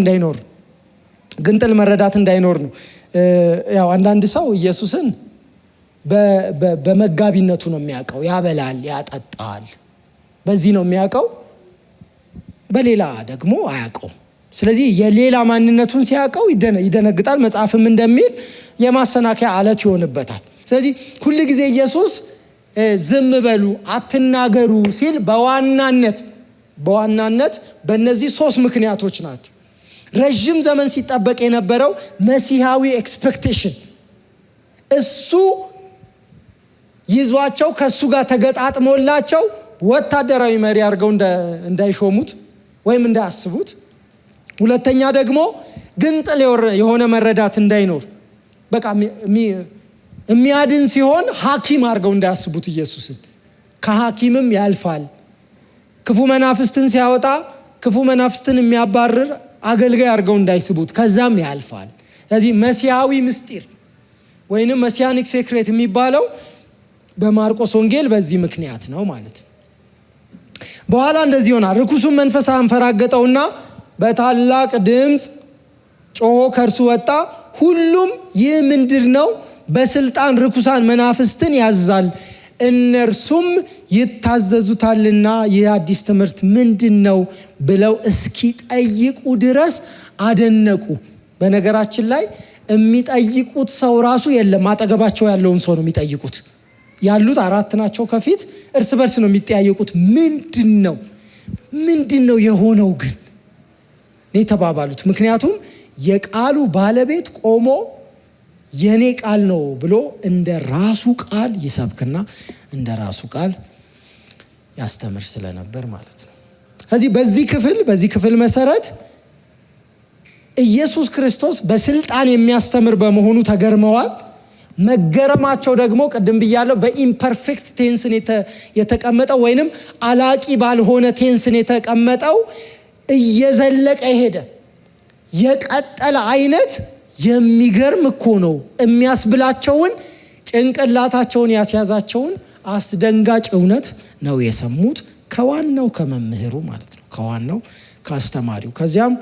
እንዳይኖር ነው። ያው አንዳንድ ሰው ኢየሱስን በመጋቢነቱ ነው የሚያውቀው። ያበላል፣ ያጠጣል፣ በዚህ ነው የሚያውቀው። በሌላ ደግሞ አያውቀው። ስለዚህ የሌላ ማንነቱን ሲያውቀው ይደነግጣል። መጽሐፍም እንደሚል የማሰናከያ አለት ይሆንበታል። ስለዚህ ሁል ጊዜ ኢየሱስ ዝም በሉ አትናገሩ ሲል በዋናነት በእነዚህ ሶስት ምክንያቶች ናቸው። ረዥም ዘመን ሲጠበቅ የነበረው መሲሐዊ ኤክስፔክቴሽን እሱ ይዟቸው ከሱ ጋር ተገጣጥሞላቸው ወታደራዊ መሪ አድርገው እንዳይሾሙት ወይም እንዳያስቡት። ሁለተኛ ደግሞ ግንጥል የሆነ መረዳት እንዳይኖር፣ በቃ የሚያድን ሲሆን ሐኪም አድርገው እንዳያስቡት ኢየሱስን። ከሐኪምም ያልፋል። ክፉ መናፍስትን ሲያወጣ ክፉ መናፍስትን የሚያባርር አገልጋይ አድርገው እንዳይስቡት፣ ከዛም ያልፋል። ስለዚህ መሲሐዊ ምስጢር ወይንም መሲያኒክ ሴክሬት የሚባለው በማርቆስ ወንጌል በዚህ ምክንያት ነው ማለት ነው። በኋላ እንደዚህ ይሆናል። ርኩሱን መንፈስ አንፈራገጠውና በታላቅ ድምፅ ጮሆ ከእርሱ ወጣ። ሁሉም ይህ ምንድን ነው? በስልጣን ርኩሳን መናፍስትን ያዛል፣ እነርሱም ይታዘዙታልና ይህ አዲስ ትምህርት ምንድን ነው ብለው እስኪጠይቁ ድረስ አደነቁ። በነገራችን ላይ የሚጠይቁት ሰው ራሱ የለም። አጠገባቸው ያለውን ሰው ነው የሚጠይቁት። ያሉት 4 ናቸው ከፊት፣ እርስ በርስ ነው የሚጠያየቁት። ምንድን ነው የሆነው ግን የተባባሉት። ምክንያቱም የቃሉ ባለቤት ቆሞ የኔ ቃል ነው ብሎ እንደ ራሱ ቃል ይሰብክና እንደ ራሱ ቃል ያስተምር ስለነበር ማለት ነው። ስለዚህ በዚህ ክፍል መሰረት ኢየሱስ ክርስቶስ በስልጣን የሚያስተምር በመሆኑ ተገርመዋል። መገረማቸው ደግሞ ቅድም ብያለሁ በኢምፐርፌክት ቴንስን የተቀመጠው ወይንም አላቂ ባልሆነ ቴንስን የተቀመጠው እየዘለቀ ሄደ የቀጠለ አይነት የሚገርም እኮ ነው የሚያስብላቸውን ጭንቅላታቸውን ያስያዛቸውን አስደንጋጭ እውነት ነው የሰሙት ከዋናው ከመምህሩ ማለት ነው፣ ከዋናው ከአስተማሪው። ከዚያም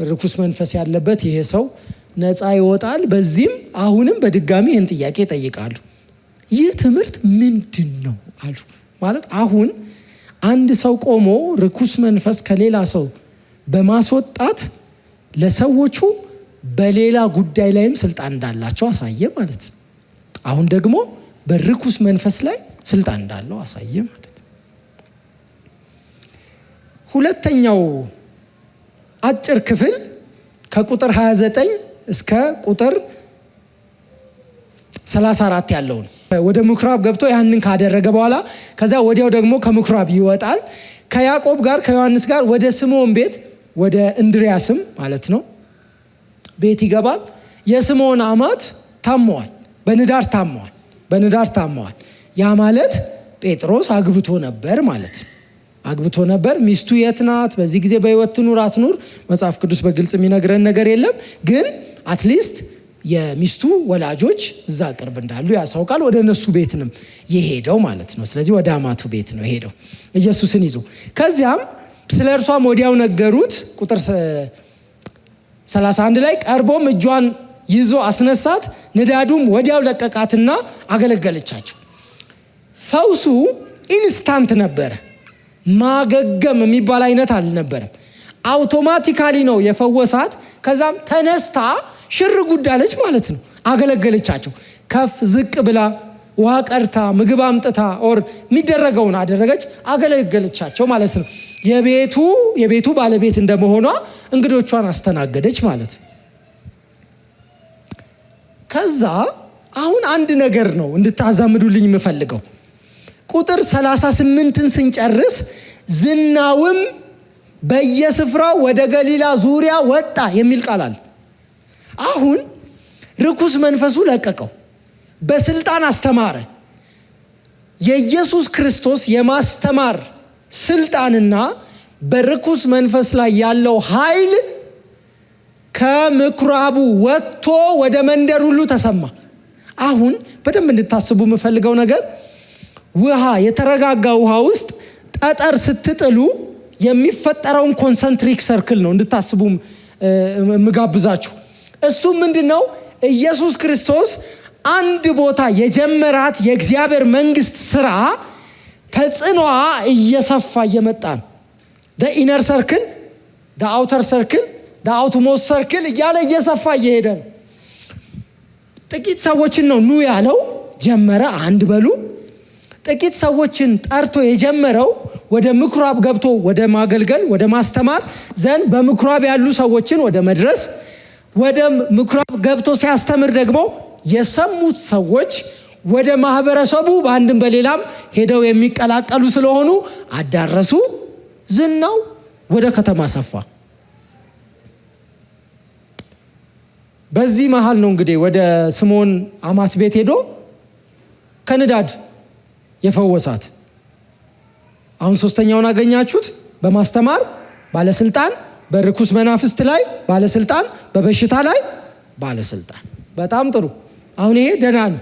ርኩስ መንፈስ ያለበት ይሄ ሰው ነፃ ይወጣል። በዚህም አሁንም በድጋሚ ይህን ጥያቄ ይጠይቃሉ። ይህ ትምህርት ምንድን ነው አሉ። ማለት አሁን አንድ ሰው ቆሞ ርኩስ መንፈስ ከሌላ ሰው በማስወጣት ለሰዎቹ በሌላ ጉዳይ ላይም ስልጣን እንዳላቸው አሳየ ማለት ነው። አሁን ደግሞ በርኩስ መንፈስ ላይ ስልጣን እንዳለው አሳየ ማለት ነው። ሁለተኛው አጭር ክፍል ከቁጥር 29 እስከ ቁጥር 34 ያለውን ወደ ምኩራብ ገብቶ ያንን ካደረገ በኋላ ከዛ ወዲያው ደግሞ ከምኩራብ ይወጣል። ከያዕቆብ ጋር ከዮሐንስ ጋር ወደ ስምዖን ቤት ወደ እንድሪያስም ማለት ነው ቤት ይገባል። የስምዖን አማት ታመዋል፣ በንዳድ ታመዋል። ያ ማለት ጴጥሮስ አግብቶ ነበር ማለት ነው። አግብቶ ነበር። ሚስቱ የት ናት? በዚህ ጊዜ በሕይወት ትኑር አትኑር መጽሐፍ ቅዱስ በግልጽ የሚነግረን ነገር የለም። ግን አትሊስት የሚስቱ ወላጆች እዛ ቅርብ እንዳሉ ያሳውቃል። ወደ እነሱ ቤትንም የሄደው ማለት ነው። ስለዚህ ወደ አማቱ ቤት ነው የሄደው ኢየሱስን ይዞ። ከዚያም ስለ እርሷም ወዲያው ነገሩት። ቁጥር 31 ላይ ቀርቦም እጇን ይዞ አስነሳት፣ ንዳዱም ወዲያው ለቀቃትና አገለገለቻቸው። ፈውሱ ኢንስታንት ነበረ። ማገገም የሚባል አይነት አልነበረም። አውቶማቲካሊ ነው የፈወሳት። ከዛም ተነስታ ሽር ጉዳለች ማለት ነው። አገለገለቻቸው። ከፍ ዝቅ ብላ ውሃ ቀርታ ምግብ አምጥታ ኦር የሚደረገውን አደረገች፣ አገለገለቻቸው ማለት ነው። የቤቱ ባለቤት እንደመሆኗ እንግዶቿን አስተናገደች ማለት ነው። ከዛ አሁን አንድ ነገር ነው እንድታዛምዱልኝ የምፈልገው። ቁጥር 38ን ስንጨርስ ዝናውም በየስፍራው ወደ ገሊላ ዙሪያ ወጣ የሚል ቃል አለ። አሁን ርኩስ መንፈሱ ለቀቀው፣ በስልጣን አስተማረ። የኢየሱስ ክርስቶስ የማስተማር ስልጣንና በርኩስ መንፈስ ላይ ያለው ኃይል ከምኩራቡ ወጥቶ ወደ መንደር ሁሉ ተሰማ። አሁን በደንብ እንድታስቡ የምፈልገው ነገር የተረጋጋ ውሃ ውስጥ ጠጠር ስትጥሉ የሚፈጠረውን ኮንሰንትሪክ ሰርክል ነው እንድታስቡ ምጋብዛችሁ። እሱም ምንድነው? ኢየሱስ ክርስቶስ አንድ ቦታ የጀመራት የእግዚአብሔር መንግስት ስራ ተጽዕኖዋ እየሰፋ እየመጣ ነው። ኢነር ሰርክል፣ አውተር ሰርክል፣ አውትሞስት ሰርክል እያለ እየሰፋ እየሄደ ነው። ጥቂት ሰዎችን ነው ኑ ያለው፣ ጀመረ። አንድ በሉ። ጥቂት ሰዎችን ጠርቶ የጀመረው ወደ ምኩራብ ገብቶ ወደ ማገልገል ወደ ማስተማር ዘንድ በምኩራብ ያሉ ሰዎችን ወደ መድረስ፣ ወደ ምኩራብ ገብቶ ሲያስተምር ደግሞ የሰሙት ሰዎች ወደ ማህበረሰቡ በአንድም በሌላም ሄደው የሚቀላቀሉ ስለሆኑ አዳረሱ። ዝናው ወደ ከተማ ሰፋ። በዚህ መሃል ነው እንግዲህ ወደ ስምዖን አማት ቤት ሄዶ ከንዳድ የፈወሳት። አሁን ሶስተኛውን አገኛችሁት። በማስተማር ባለስልጣን፣ በርኩስ መናፍስት ላይ ባለስልጣን፣ በበሽታ ላይ ባለስልጣን። በጣም ጥሩ። አሁን ይሄ ደህና ነው።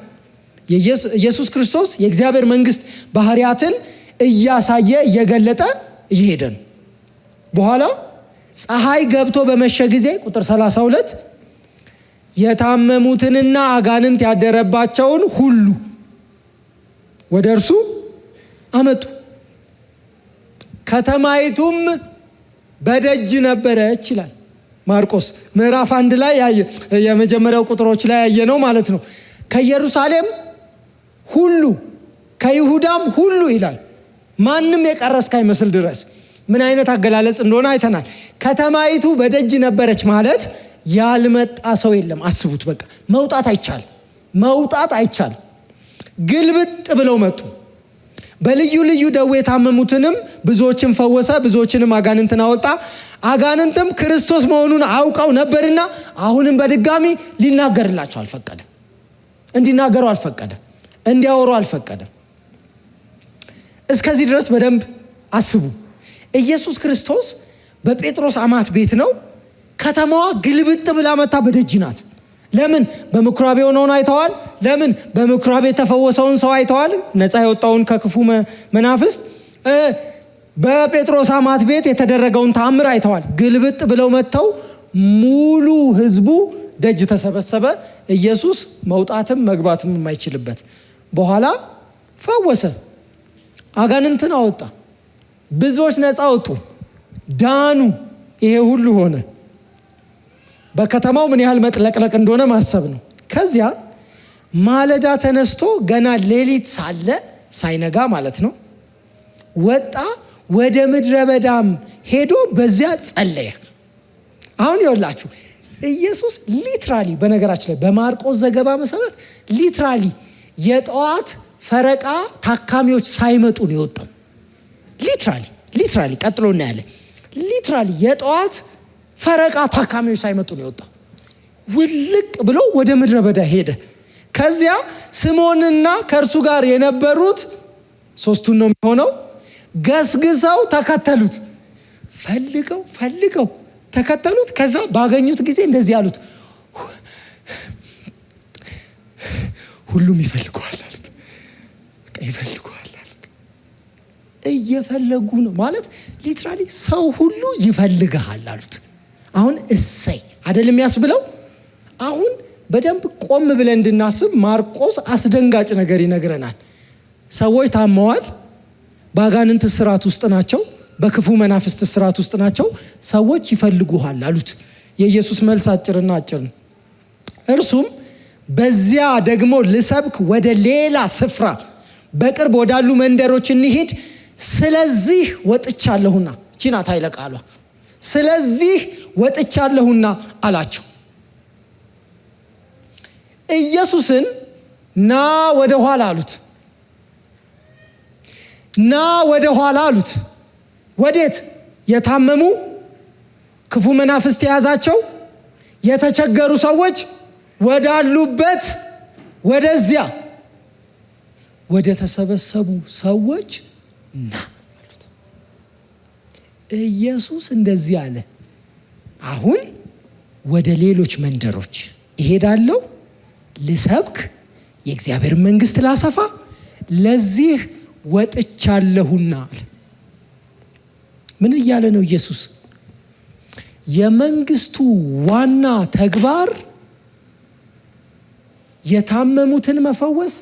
ኢየሱስ ክርስቶስ የእግዚአብሔር መንግስት ባህሪያትን እያሳየ እየገለጠ እየሄደ ነው። በኋላ ፀሐይ ገብቶ በመሸ ጊዜ ቁጥር 32 የታመሙትንና አጋንንት ያደረባቸውን ሁሉ ወደ እርሱ አመጡ። ከተማይቱም በደጅ ነበረች ይላል ማርቆስ ምዕራፍ 1 ላይ የመጀመሪያው ቁጥሮች ላይ ያየነው ማለት ነው። ከኢየሩሳሌም ሁሉ ከይሁዳም ሁሉ ይላል። ማንም የቀረ እስካይመስል ድረስ ምን አይነት አገላለጽ እንደሆነ አይተናል። ከተማይቱ በደጅ ነበረች ማለት ያልመጣ ሰው የለም። አስቡት። በቃ መውጣት አይቻል። ግልብጥ ብለው መጡ። በልዩ ልዩ ደዌ የታመሙትንም ብዙዎችን ፈወሰ፣ ብዙዎችንም አጋንንትን አወጣ። አጋንንትም ክርስቶስ መሆኑን አውቀው ነበርና አሁንም በድጋሚ ሊናገርላቸው አልፈቀደም። እንዲናገሩ አልፈቀደም። እንዲያወሩ አልፈቀደም። እስከዚህ ድረስ በደንብ አስቡ። ኢየሱስ ክርስቶስ በጴጥሮስ አማት ቤት ነው። ከተማዋ ግልብጥ ብላ መታ በደጅ ናት። ለምን? በምኩራብ የሆነውን አይተዋል። ለምን? በምኩራብ የተፈወሰውን ሰው አይተዋል፣ ነፃ የወጣውን ከክፉ መናፍስት። በጴጥሮስ አማት ቤት የተደረገውን ተአምር አይተዋል። ግልብጥ ብለው መጥተው ሙሉ ህዝቡ ደጅ ተሰበሰበ። ኢየሱስ መውጣትም መግባትም የማይችልበት በኋላ ፈወሰ፣ አጋንንትን አወጣ፣ ብዙዎች ነፃ ወጡ፣ ዳኑ። ይሄ ሁሉ ሆነ። በከተማው ምን ያህል መጥለቅለቅ እንደሆነ ማሰብ ነው። ከዚያ ማለዳ ተነስቶ ገና ሌሊት ሳለ ሳይነጋ ማለት ነው ወጣ፣ ወደ ምድረ በዳም ሄዶ በዚያ ጸለየ። አሁን ይኸውላችሁ ኢየሱስ ሊትራሊ በነገራችን ላይ በማርቆስ ዘገባ መሰረት ሊትራሊ የጠዋት ፈረቃ ታካሚዎች ሳይመጡ ነው የወጣው። ሊትራሊ ቀጥሎ እናያለን። ሊትራሊ የጠዋት ፈረቃ ታካሚዎች ሳይመጡ ነው የወጣው። ውልቅ ብሎ ወደ ምድረ በዳ ሄደ። ከዚያ ስምዖንና ከእርሱ ጋር የነበሩት ሶስቱን ነው የሚሆነው ገስግሰው ተከተሉት። ፈልገው ተከተሉት። ከዛ ባገኙት ጊዜ እንደዚህ አሉት፣ ሁሉም ይፈልገዋል አሉት። ይፈልገዋል አሉት። እየፈለጉ ነው ማለት ሊትራሊ ሰው ሁሉ ይፈልግሃል አሉት። አሁን እሰይ አይደለም ያስብለው። አሁን በደንብ ቆም ብለን እንድናስብ ማርቆስ አስደንጋጭ ነገር ይነግረናል። ሰዎች ታመዋል፣ በአጋንንት ስርዓት ውስጥ ናቸው፣ በክፉ መናፍስት ስርዓት ውስጥ ናቸው። ሰዎች ይፈልጉሃል አሉት። የኢየሱስ መልስ አጭርና አጭር ነው። እርሱም በዚያ ደግሞ ልሰብክ ወደ ሌላ ስፍራ በቅርብ ወዳሉ መንደሮች እንሂድ፣ ስለዚህ ወጥቻለሁና። ቺናት አይለቃሏ ስለዚህ ወጥቻለሁና አላቸው። ኢየሱስን ና ወደ ኋላ አሉት። ና ወደ ኋላ አሉት። ወዴት? የታመሙ ክፉ መናፍስት የያዛቸው የተቸገሩ ሰዎች ወዳሉበት ወደዚያ ወደ ተሰበሰቡ ሰዎች ና አሉት። ኢየሱስ እንደዚህ አለ፣ አሁን ወደ ሌሎች መንደሮች እሄዳለሁ፣ ልሰብክ፣ የእግዚአብሔር መንግስት ላሰፋ፣ ለዚህ ወጥቻለሁና አለ። ምን እያለ ነው ኢየሱስ? የመንግስቱ ዋና ተግባር የታመሙትን መፈወስ፣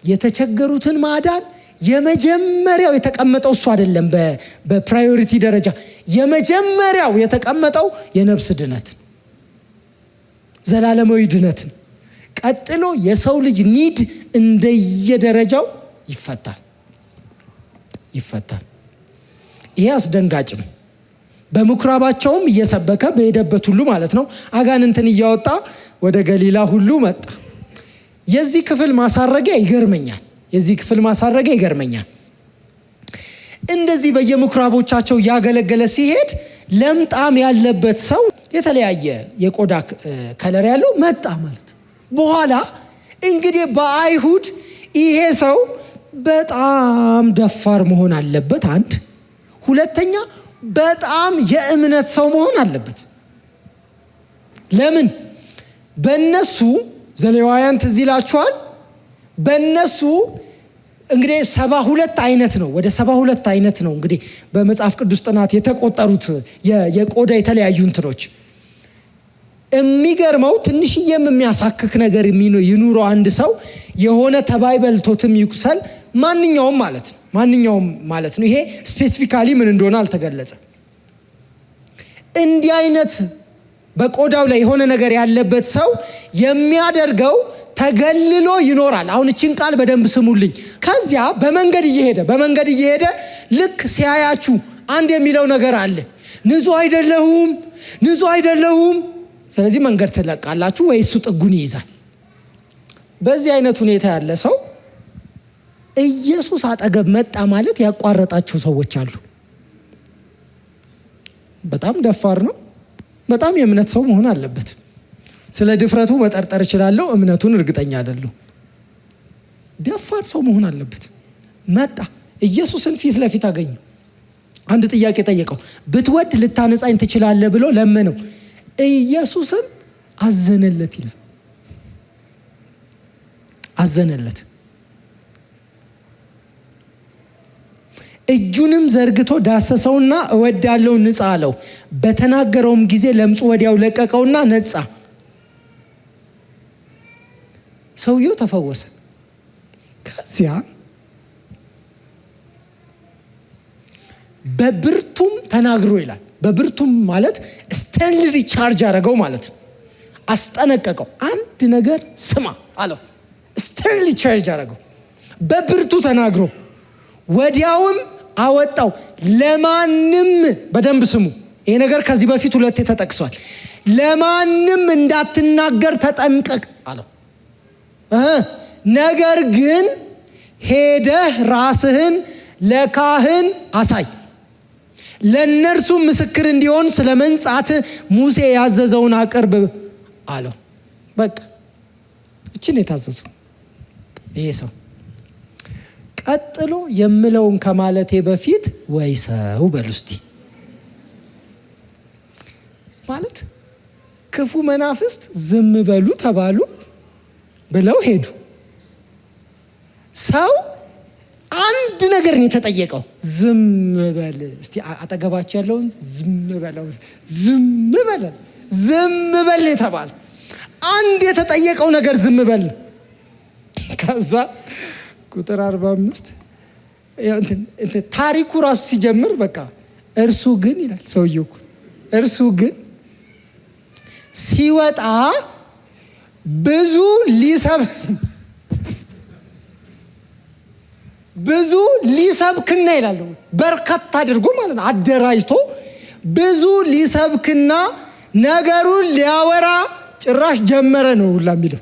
የተቸገሩትን ማዳን። የመጀመሪያው የተቀመጠው እሱ አይደለም። በፕራዮሪቲ ደረጃ የመጀመሪያው የተቀመጠው የነፍስ ድነትን፣ ዘላለማዊ ድነትን። ቀጥሎ የሰው ልጅ ኒድ እንደየደረጃው ይፈታል። ይሄ አስደንጋጭ ነው። በምኩራባቸውም እየሰበከ በሄደበት ሁሉ ማለት ነው አጋንንትን እያወጣ ወደ ገሊላ ሁሉ መጣ። የዚህ ክፍል ማሳረጊያ ይገርመኛል። እንደዚህ በየምኩራቦቻቸው ያገለገለ ሲሄድ ለምጣም ያለበት ሰው የተለያየ የቆዳ ከለር ያለው መጣ ማለት ነው። በኋላ እንግዲህ በአይሁድ ይሄ ሰው በጣም ደፋር መሆን አለበት። አንድ ሁለተኛ በጣም የእምነት ሰው መሆን አለበት። ለምን? በእነሱ ዘሌዋውያን ትዝ ይላችኋል። በእነሱ እንግዲህ 72 አይነት ነው፣ ወደ 72 አይነት ነው እንግዲህ በመጽሐፍ ቅዱስ ጥናት የተቆጠሩት የቆዳ የተለያዩ እንትኖች። የሚገርመው ትንሽዬም የሚያሳክክ ነገር ይኑረው አንድ ሰው የሆነ ተባይ በልቶትም ይቁሰል ማንኛውም ማለት ነው። ይሄ ስፔሲፊካሊ ምን እንደሆነ አልተገለጸም። እንዲህ አይነት በቆዳው ላይ የሆነ ነገር ያለበት ሰው የሚያደርገው ተገልሎ ይኖራል። አሁን እቺን ቃል በደንብ ስሙልኝ። ከዚያ በመንገድ እየሄደ ልክ ሲያያችሁ አንድ የሚለው ነገር አለ፣ ንጹህ አይደለሁም። ስለዚህ መንገድ ትለቃላችሁ ወይ እሱ ጥጉን ይይዛል። በዚህ አይነት ሁኔታ ያለ ሰው ኢየሱስ አጠገብ መጣ ማለት ያቋረጣቸው ሰዎች አሉ። በጣም ደፋር ነው። በጣም የእምነት ሰው መሆን አለበት። ስለ ድፍረቱ መጠርጠር እችላለሁ፣ እምነቱን እርግጠኛ አይደለሁ። ደፋር ሰው መሆን አለበት። መጣ፣ ኢየሱስን ፊት ለፊት አገኘው። አንድ ጥያቄ ጠየቀው። ብትወድ ልታነጻኝ ትችላለህ ብሎ ለመነው። ኢየሱስም አዘነለት ይላል። አዘነለት። እጁንም ዘርግቶ ዳሰሰውና እወዳለሁ ንጻ አለው። በተናገረውም ጊዜ ለምጹ ወዲያው ለቀቀውና ነጻ። ሰውየው ተፈወሰ። ከዚያ በብርቱም ተናግሮ ይላል። በብርቱም ማለት ስተንሊ ቻርጅ አደረገው ማለት ነው። አስጠነቀቀው። አንድ ነገር ስማ አለው። ስተንሊ ቻርጅ አደረገው። በብርቱ ተናግሮ ወዲያውም አወጣው። ለማንም በደንብ ስሙ። ይሄ ነገር ከዚህ በፊት 2 ተጠቅሷል። ለማንም እንዳትናገር ተጠንቀቅ አለው። ነገር ግን ሄደህ ራስህን ለካህን አሳይ፣ ለእነርሱ ምስክር እንዲሆን ስለ መንጻት ሙሴ ያዘዘውን አቅርብ አለው። በቃ እችን የታዘዘው ይሄ ሰው። ቀጥሎ የምለውን ከማለቴ በፊት ወይ ሰው በሉ እስቲ። ማለት ክፉ መናፍስት ዝም በሉ ተባሉ ብለው ሄዱ። ሰው አንድ ነገር ነው የተጠየቀው፣ ዝም በል። እስቲ አጠገባቸው ያለውን ዝም በለው፣ ዝም በል፣ ዝም በል የተባለ አንድ የተጠየቀው ነገር ዝም በል። ከዛ ቁጥር 45 ታሪኩ ራሱ ሲጀምር በቃ እርሱ ግን ይላል ሰውየው። እርሱ ግን ሲወጣ ብዙ ሊሰብክና ይላል፣ በርከት አድርጎ ማለት ነው አደራጅቶ ብዙ ሊሰብክና ነገሩን ሊያወራ ጭራሽ ጀመረ ነው ሁላ የሚለው።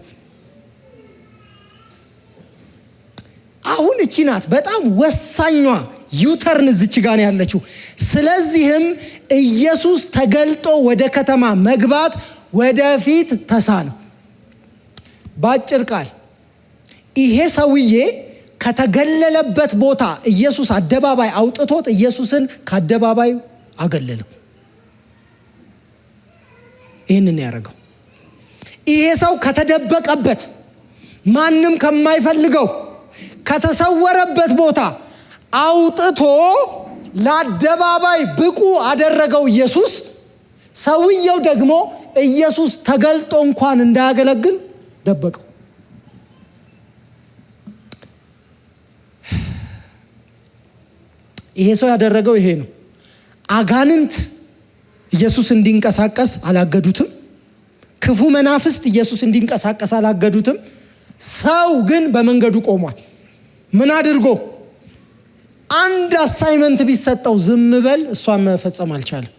አሁን እቺ ናት በጣም ወሳኟ ዩተርን እዚች ጋር ያለችው። ስለዚህም ኢየሱስ ተገልጦ ወደ ከተማ መግባት ወደፊት ተሳነው። በአጭር ቃል ይሄ ሰውዬ ከተገለለበት ቦታ ኢየሱስ አደባባይ አውጥቶት ኢየሱስን ከአደባባይ አገለለው። ይህንን ያደረገው ይሄ ሰው ከተደበቀበት ማንም ከማይፈልገው ከተሰወረበት ቦታ አውጥቶ ለአደባባይ ብቁ አደረገው ኢየሱስ። ሰውየው ደግሞ ኢየሱስ ተገልጦ እንኳን እንዳያገለግል ደበቀው። ይሄ ሰው ያደረገው ይሄ ነው። አጋንንት ኢየሱስ እንዲንቀሳቀስ አላገዱትም። ክፉ መናፍስት ኢየሱስ እንዲንቀሳቀስ አላገዱትም። ሰው ግን በመንገዱ ቆሟል። ምን አድርጎ? አንድ አሳይመንት ቢሰጠው ዝም በል፣ እሷን መፈጸም አልቻለም።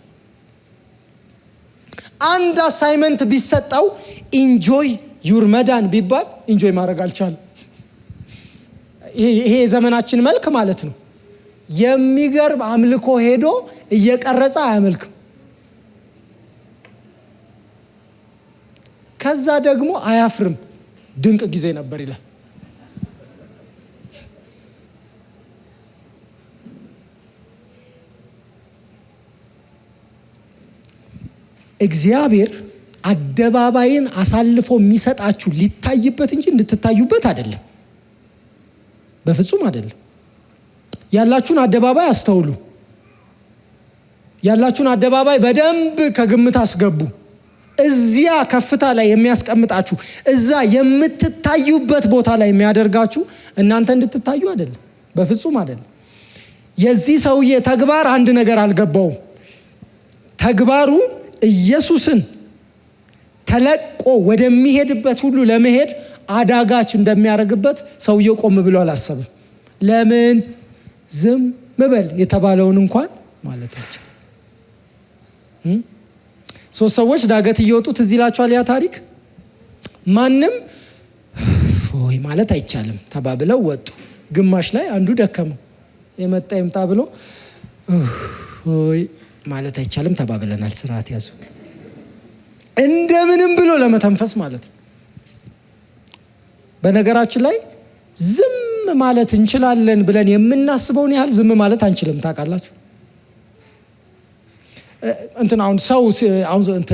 አንድ አሳይመንት ቢሰጠው ኢንጆይ ዩር መዳን ቢባል ኢንጆይ ማድረግ አልቻለም። ይሄ የዘመናችን መልክ ማለት ነው። የሚገርም አምልኮ ሄዶ እየቀረጸ አያመልክም። ከዛ ደግሞ አያፍርም። ድንቅ ጊዜ ነበር ይላል። እግዚአብሔር አደባባይን አሳልፎ የሚሰጣችሁ ሊታይበት እንጂ እንድትታዩበት አይደለም። በፍጹም አይደለም። ያላችሁን አደባባይ አስተውሉ። ያላችሁን አደባባይ በደንብ ከግምት አስገቡ። እዚያ ከፍታ ላይ የሚያስቀምጣችሁ፣ እዛ የምትታዩበት ቦታ ላይ የሚያደርጋችሁ እናንተ እንድትታዩ አይደለም። በፍጹም አይደለም። የዚህ ሰውዬ ተግባር አንድ ነገር አልገባውም። ተግባሩ ኢየሱስን ተለቆ ወደሚሄድበት ሁሉ ለመሄድ አዳጋች እንደሚያደርግበት ሰውየው ቆም ብሎ አላሰበም። ለምን? ዝም በል የተባለውን እንኳን ማለት አልቻለም። ሶስት ሰዎች ዳገት እየወጡ ትዝ ይላችኋል ያ ታሪክ። ማንም ሆይ ማለት አይቻልም ተባብለው ወጡ። ግማሽ ላይ አንዱ ደከመው። የመጣ ይምጣ ብሎ ሆይ ማለት አይቻልም ተባብለናል። ስርዓት ያዙ። እንደምንም ብሎ ለመተንፈስ ማለት ነው። በነገራችን ላይ ዝም ማለት እንችላለን ብለን የምናስበውን ያህል ዝም ማለት አንችልም። ታውቃላችሁ? አሁን ሰው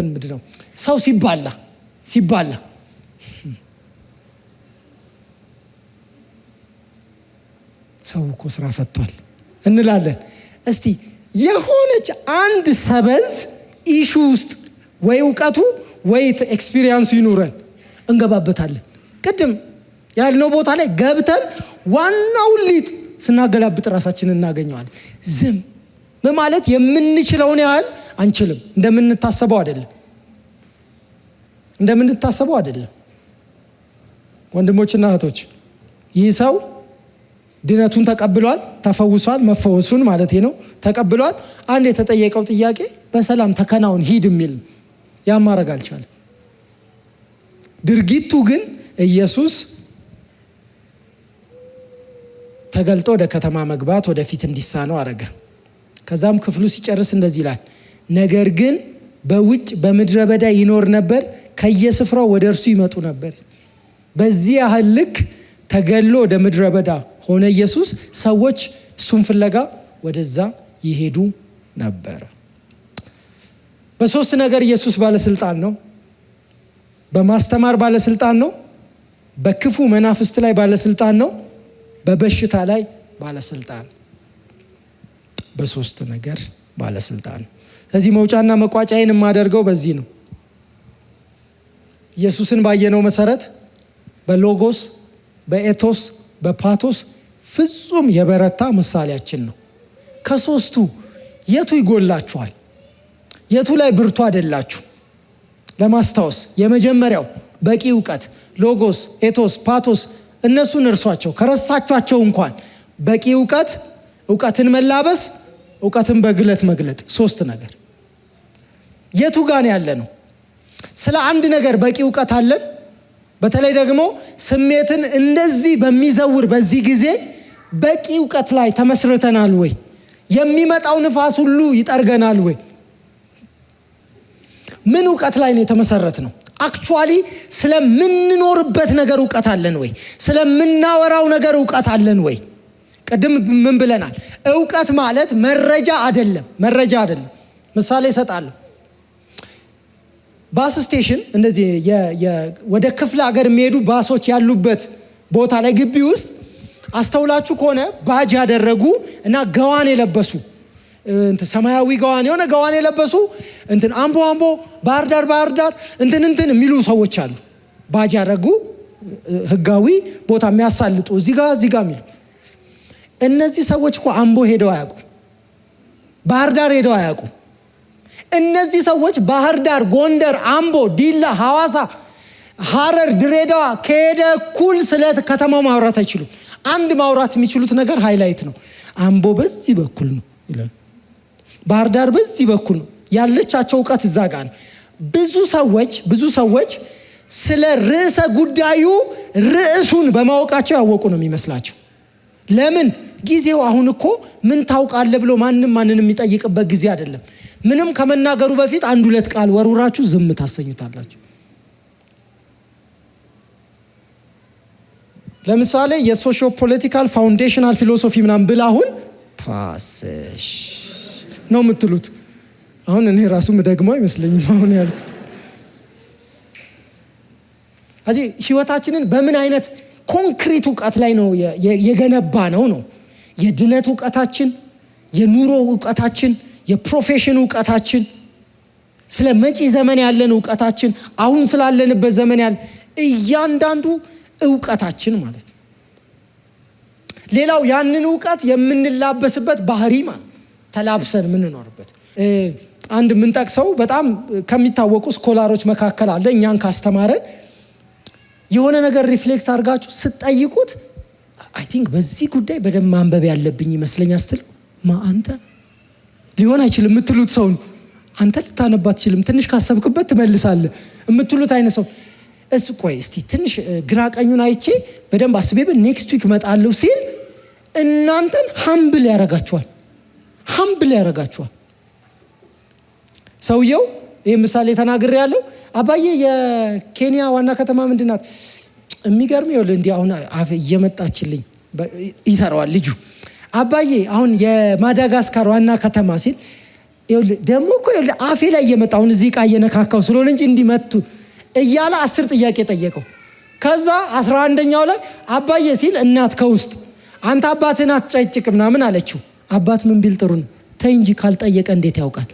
ምንድን ነው ሰው ሲባላ ሰው እኮ ስራ ፈቷል እንላለን። እስቲ የሆነች አንድ ሰበዝ ኢሹ ውስጥ ወይ እውቀቱ ወይ ኤክስፒሪየንሱ ይኑረን እንገባበታለን። ቅድም ያልነው ቦታ ላይ ገብተን ዋናውን ሊጥ ስናገላብጥ ራሳችንን እናገኘዋለን። ዝም በማለት የምንችለውን ያህል አንችልም። እንደምንታሰበው አይደለም። ወንድሞችና እህቶች፣ ይህ ሰው ድነቱን ተቀብሏል፣ ተፈውሷል። መፈወሱን ማለት ነው ተቀብሏል። አንድ የተጠየቀው ጥያቄ በሰላም ተከናውን ሂድ የሚል ያን ማድረግ አልቻለም። ድርጊቱ ግን ኢየሱስ ተገልጦ ወደ ከተማ መግባት ወደፊት እንዲሳነው አረገ። ከዛም ክፍሉ ሲጨርስ እንደዚህ ይላል፣ ነገር ግን በውጭ በምድረ በዳ ይኖር ነበር፣ ከየስፍራው ወደ እርሱ ይመጡ ነበር። በዚህ ያህል ልክ ተገሎ ወደ ምድረ በዳ ሆነ ኢየሱስ። ሰዎች እሱን ፍለጋ ወደዛ ይሄዱ ነበር። በሶስት ነገር ኢየሱስ ባለስልጣን ነው። በማስተማር ባለስልጣን ነው፣ በክፉ መናፍስት ላይ ባለስልጣን ነው፣ በበሽታ ላይ ባለስልጣን። በሶስት ነገር ባለስልጣን። ስለዚህ መውጫና መቋጫዬን የማደርገው በዚህ ነው። ኢየሱስን ባየነው መሰረት በሎጎስ፣ በኤቶስ፣ በፓቶስ ፍጹም የበረታ ምሳሌያችን ነው። ከሶስቱ የቱ ይጎላችኋል? የቱ ላይ ብርቱ አይደላችሁ? ለማስታወስ የመጀመሪያው በቂ እውቀት፣ ሎጎስ፣ ኤቶስ፣ ፓቶስ እነሱን እርሷቸው። ከረሳችኋቸው እንኳን በቂ እውቀት፣ እውቀትን መላበስ፣ እውቀትን በግለት መግለጥ። ሶስት ነገር የቱ ጋር ያለ ነው? ስለ አንድ ነገር በቂ እውቀት አለን። በተለይ ደግሞ ስሜትን እንደዚህ በሚዘውር በዚህ ጊዜ በቂ እውቀት ላይ ተመስርተናል ወይ? የሚመጣው ንፋስ ሁሉ ይጠርገናል ወይ? ምን እውቀት ላይ ነው የተመሰረት ነው? አክቹዋሊ ስለምንኖርበት ነገር እውቀት አለን ወይ? ስለምናወራው ነገር እውቀት አለን ወይ? ቅድም ምን ብለናል? እውቀት ማለት መረጃ አይደለም። መረጃ አይደለም። ምሳሌ እሰጣለሁ። ባስ ስቴሽን እንደዚህ ወደ ክፍለ ሀገር የሚሄዱ ባሶች ያሉበት ቦታ ላይ ግቢ ውስጥ አስተውላችሁ ከሆነ ባጅ ያደረጉ እና ገዋን የለበሱ ሰማያዊ ገዋን የሆነ ገዋን የለበሱ አምቦ ባህር ዳር እንትን የሚሉ ሰዎች አሉ። ባጅ ያደረጉ ህጋዊ ቦታ የሚያሳልጡ እዚህ ጋር የሚሉ እነዚህ ሰዎች እኮ አምቦ ሄደው አያውቁ፣ ባህር ዳር ሄደው አያውቁ። እነዚህ ሰዎች ባህር ዳር፣ ጎንደር፣ አምቦ፣ ዲላ፣ ሐዋሳ፣ ሐረር፣ ድሬዳዋ ከሄደ እኩል ስለ ከተማው ማውራት አይችሉም። አንድ ማውራት የሚችሉት ነገር ሃይላይት ነው። አምቦ በዚህ በኩል ነው ይላል፣ ባህር ዳር በዚህ በኩል ነው። ያለቻቸው እውቀት እዛ ጋር ነው። ብዙ ሰዎች ስለ ርዕሰ ጉዳዩ ርዕሱን በማወቃቸው ያወቁ ነው የሚመስላቸው። ለምን? ጊዜው አሁን እኮ ምን ታውቃለህ ብሎ ማንን የሚጠይቅበት ጊዜ አይደለም። ምንም ከመናገሩ በፊት አንድ ሁለት ቃል ወሩራችሁ ዝም ታሰኙታላችሁ። ለምሳሌ የሶሾ ፖለቲካል ፋውንዴሽናል ፊሎሶፊ ምናምን ብላ አሁን ፓስሽ ነው የምትሉት። አሁን እኔ ራሱ ምደግመው አይመስለኝም አሁን ያልኩት። አጂ ህይወታችንን በምን አይነት ኮንክሪት እውቀት ላይ ነው የገነባ ነው? የድነት እውቀታችን፣ የኑሮ እውቀታችን፣ የፕሮፌሽን እውቀታችን፣ ስለ መጪ ዘመን ያለን እውቀታችን፣ አሁን ስላለንበት ዘመን ያለ እያንዳንዱ እውቀታችን ማለት ነው። ሌላው ያንን እውቀት የምንላበስበት ባህሪ ማለት ተላብሰን የምንኖርበት። አንድ የምንጠቅሰው በጣም ከሚታወቁ ስኮላሮች መካከል አለ። እኛን ካስተማረን የሆነ ነገር ሪፍሌክት አድርጋችሁ ስትጠይቁት አይ ቲንክ በዚህ ጉዳይ በደንብ ማንበብ ያለብኝ ይመስለኛል ስትል አንተ ሊሆን አይችልም የምትሉት ሰው ነው። አንተ ልታነባ አትችልም፣ ትንሽ ካሰብክበት ትመልሳለህ የምትሉት አይነት ሰው ቆይ እስቲ ትንሽ ግራ ቀኙን አይቼ በደንብ አስቤበት ኔክስት ዊክ እመጣለሁ ሲል እናንተን ሀምብል ያረጋችኋል። ሰውየው ይህ ምሳሌ ተናግሬ ያለው አባዬ የኬንያ ዋና ከተማ ምንድናት? የሚገርም ይኸውልህ እንዲህ አሁን አፍ እየመጣችልኝ ይሰራዋል ልጁ። አባዬ አሁን የማዳጋስካር ዋና ከተማ ሲል ይኸውልህ ደግሞ እኮ ይኸውልህ አፌ ላይ እየመጣ አሁን እዚህ ዕቃ እየነካካው ስለሆነ እንጂ እንዲመቱ እያለ 10 ጥያቄ ጠየቀው። ከዛ 11ኛው ላይ አባዬ ሲል እናት ከውስጥ አንተ አባትህን አትጨጭቅ ምናምን አለችው። አባት ምን ቢል ጥሩ ነው? ተይ እንጂ ካልጠየቀ እንዴት ያውቃል?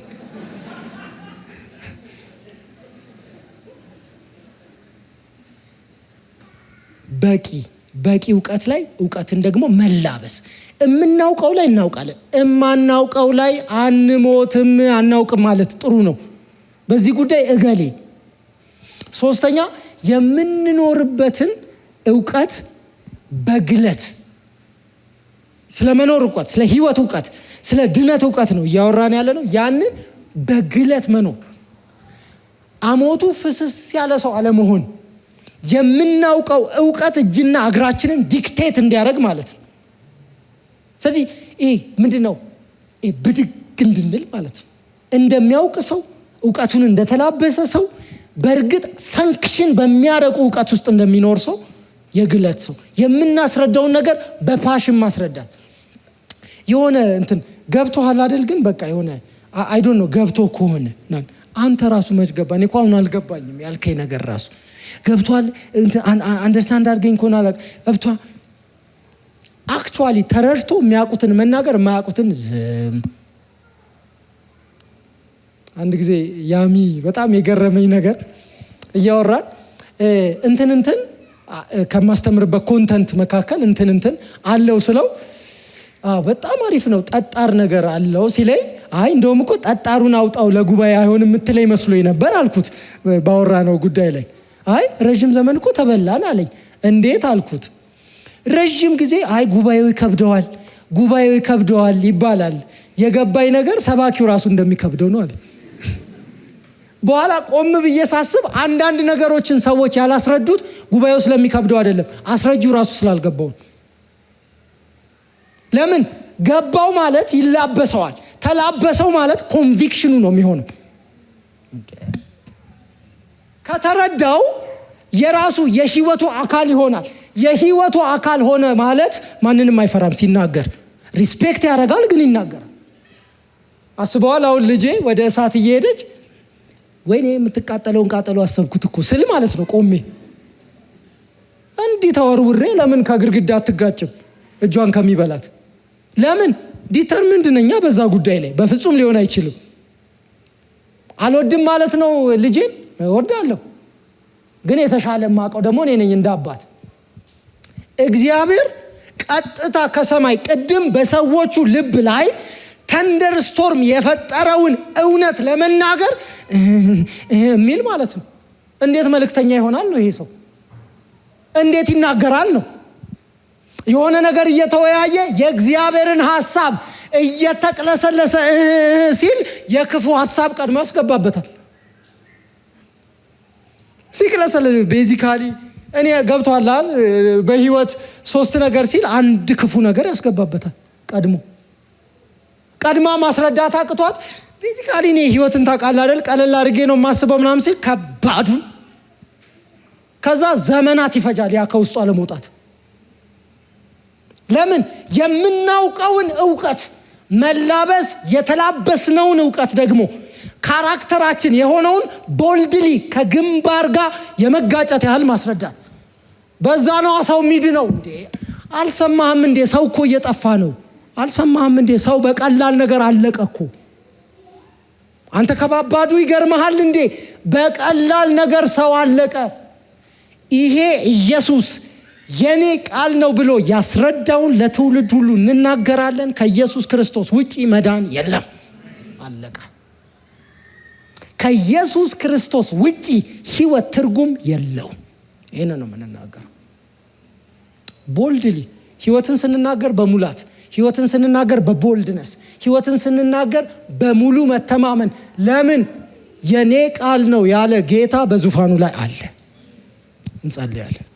በቂ እውቀት ላይ እውቀትን ደግሞ መላበስ። የምናውቀው ላይ እናውቃለን፣ እማናውቀው ላይ አንሞትም። አናውቅም ማለት ጥሩ ነው። በዚህ ጉዳይ እገሌ። ሶስተኛ የምንኖርበትን እውቀት በግለት ስለ መኖር እውቀት፣ ስለ ህይወት እውቀት፣ ስለ ድነት እውቀት ነው እያወራን ያለ ነው። ያንን በግለት መኖር። አሞቱ ፍስስ ያለ ሰው አለመሆን፣ የምናውቀው ዕውቀት እጅና እግራችንን ዲክቴት እንዲያደርግ ማለት ነው። ስለዚህ ምንድነው ብድግ እንድንል ማለት ነው። እንደሚያውቅ ሰው ዕውቀቱን እንደተላበሰ ሰው በእርግጥ ፈንክሽን በሚያረቁ ዕውቀት ውስጥ እንደሚኖር ሰው የግለት ሰው የምናስረዳውን ነገር በፓሽን ማስረዳት። የሆነ እንትን ገብቶሃል አይደል? ግን በቃ የሆነ አይ ዶንት ኖ ገብቶ ከሆነ አንተ ራሱ መች ገባ? እኔ እኮ አሁን አልገባኝም ያልከኝ ነገር ራሱ ገብቷል። አንደርስታንድ አድርገኝ ከሆነ ገብቷል። አክቹዋሊ ተረድቶ የሚያውቁትን መናገር የማያውቁትን ዝም። አንድ ጊዜ ያሚ በጣም የገረመኝ ነገር እያወራን እንትን ከማስተምርበት ኮንተንት መካከል እንትን አለው ስለው በጣም አሪፍ ነው ጠጣር ነገር አለው ሲለኝ፣ አይ እንደውም እኮ ጠጣሩን አውጣው ለጉባኤ አይሆንም የምትለኝ መስሎኝ ነበር አልኩት። ባወራ ነው ጉዳይ ላይ አይ ረጅም ዘመን እኮ ተበላን አለኝ። እንዴት አልኩት። ረጅም ጊዜ አይ ጉባኤው ይከብደዋል ይባላል። የገባኝ ነገር ሰባኪው ራሱ እንደሚከብደው ነው አለ። በኋላ ቆም ብዬ ሳስብ አንዳንድ ነገሮችን ሰዎች ያላስረዱት ጉባኤው ስለሚከብደው አይደለም፣ አስረጂው ራሱ ስላልገባው። ለምን ገባው ማለት ይላበሰዋል፣ ተላበሰው ማለት ኮንቪክሽኑ ነው የሚሆነው። ከተረዳው የራሱ የህይወቱ አካል ይሆናል። የህይወቱ አካል ሆነ ማለት ማንንም አይፈራም። ሲናገር ሪስፔክት ያደርጋል፣ ግን ይናገራል። አስበዋል። አሁን ልጄ ወደ እሳት እየሄደች ወይኔ የምትቃጠለውን ቃጠሎ አሰብኩት እኮ ስል ማለት ነው። ቆሜ እንዲህ ተወርውሬ ለምን ከግርግዳ አትጋጭም እጇን ከሚበላት? ለምን ዲተርሚንድ ነኛ በዛ ጉዳይ ላይ። በፍጹም ሊሆን አይችልም። አልወድም ማለት ነው። ልጄን እወዳለሁ፣ ግን የተሻለ ማቀው ደግሞ እኔ ነኝ እንደ አባት። እግዚአብሔር ቀጥታ ከሰማይ ቅድም በሰዎቹ ልብ ላይ ተንደርስቶርም የፈጠረውን እውነት ለመናገር የሚል ማለት ነው። እንዴት መልእክተኛ ይሆናል ነው ይሄ ሰው? እንዴት ይናገራል ነው? የሆነ ነገር እየተወያየ የእግዚአብሔርን ሐሳብ እየተቅለሰለሰ ሲል የክፉ ሐሳብ ቀድሞ ያስገባበታል። ሲቅለሰለ ቤዚካሊ እኔ ገብቷል። በህይወት 3 ነገር ሲል አንድ ክፉ ነገር ያስገባበታል። ቀድማ ማስረዳት አቅቷት ቤዚካሊ እኔ ህይወትን ታውቃለህ አይደል ቀለል አድርጌ ነው የማስበው ምናምን ሲል ከባዱን ከዛ ዘመናት ይፈጃል ያ ከውስጧ ለመውጣት። ለምን የምናውቀውን ዕውቀት መላበስ፣ የተላበስነውን ዕውቀት ደግሞ ካራክተራችን የሆነውን ቦልድሊ ከግንባር ጋር የመጋጨት ያህል ማስረዳት። በዛ ነው ሰው ሚድነው። እንዴ አልሰማህም እንዴ? ሰው እኮ እየጠፋ ነው። አልሰማህም እንዴ? ሰው በቀላል ነገር አለቀ እኮ። አንተ ከባባዱ ይገርመሃል እንዴ? በቀላል ነገር ሰው አለቀ። ይሄ ኢየሱስ የኔ ቃል ነው ብሎ ያስረዳውን ለትውልድ ሁሉ እንናገራለን። ከኢየሱስ ክርስቶስ ውጪ መዳን የለም። አለቀ። ከኢየሱስ ክርስቶስ ውጪ ህይወት ትርጉም የለውም። ይሄን ነው የምንናገረው። ቦልድሊ ህይወትን ስንናገር በሙላት፣ ህይወትን ስንናገር በቦልድነስ፣ ህይወትን ስንናገር በሙሉ መተማመን። ለምን የኔ ቃል ነው ያለ ጌታ በዙፋኑ ላይ አለ። እንጸልያለን።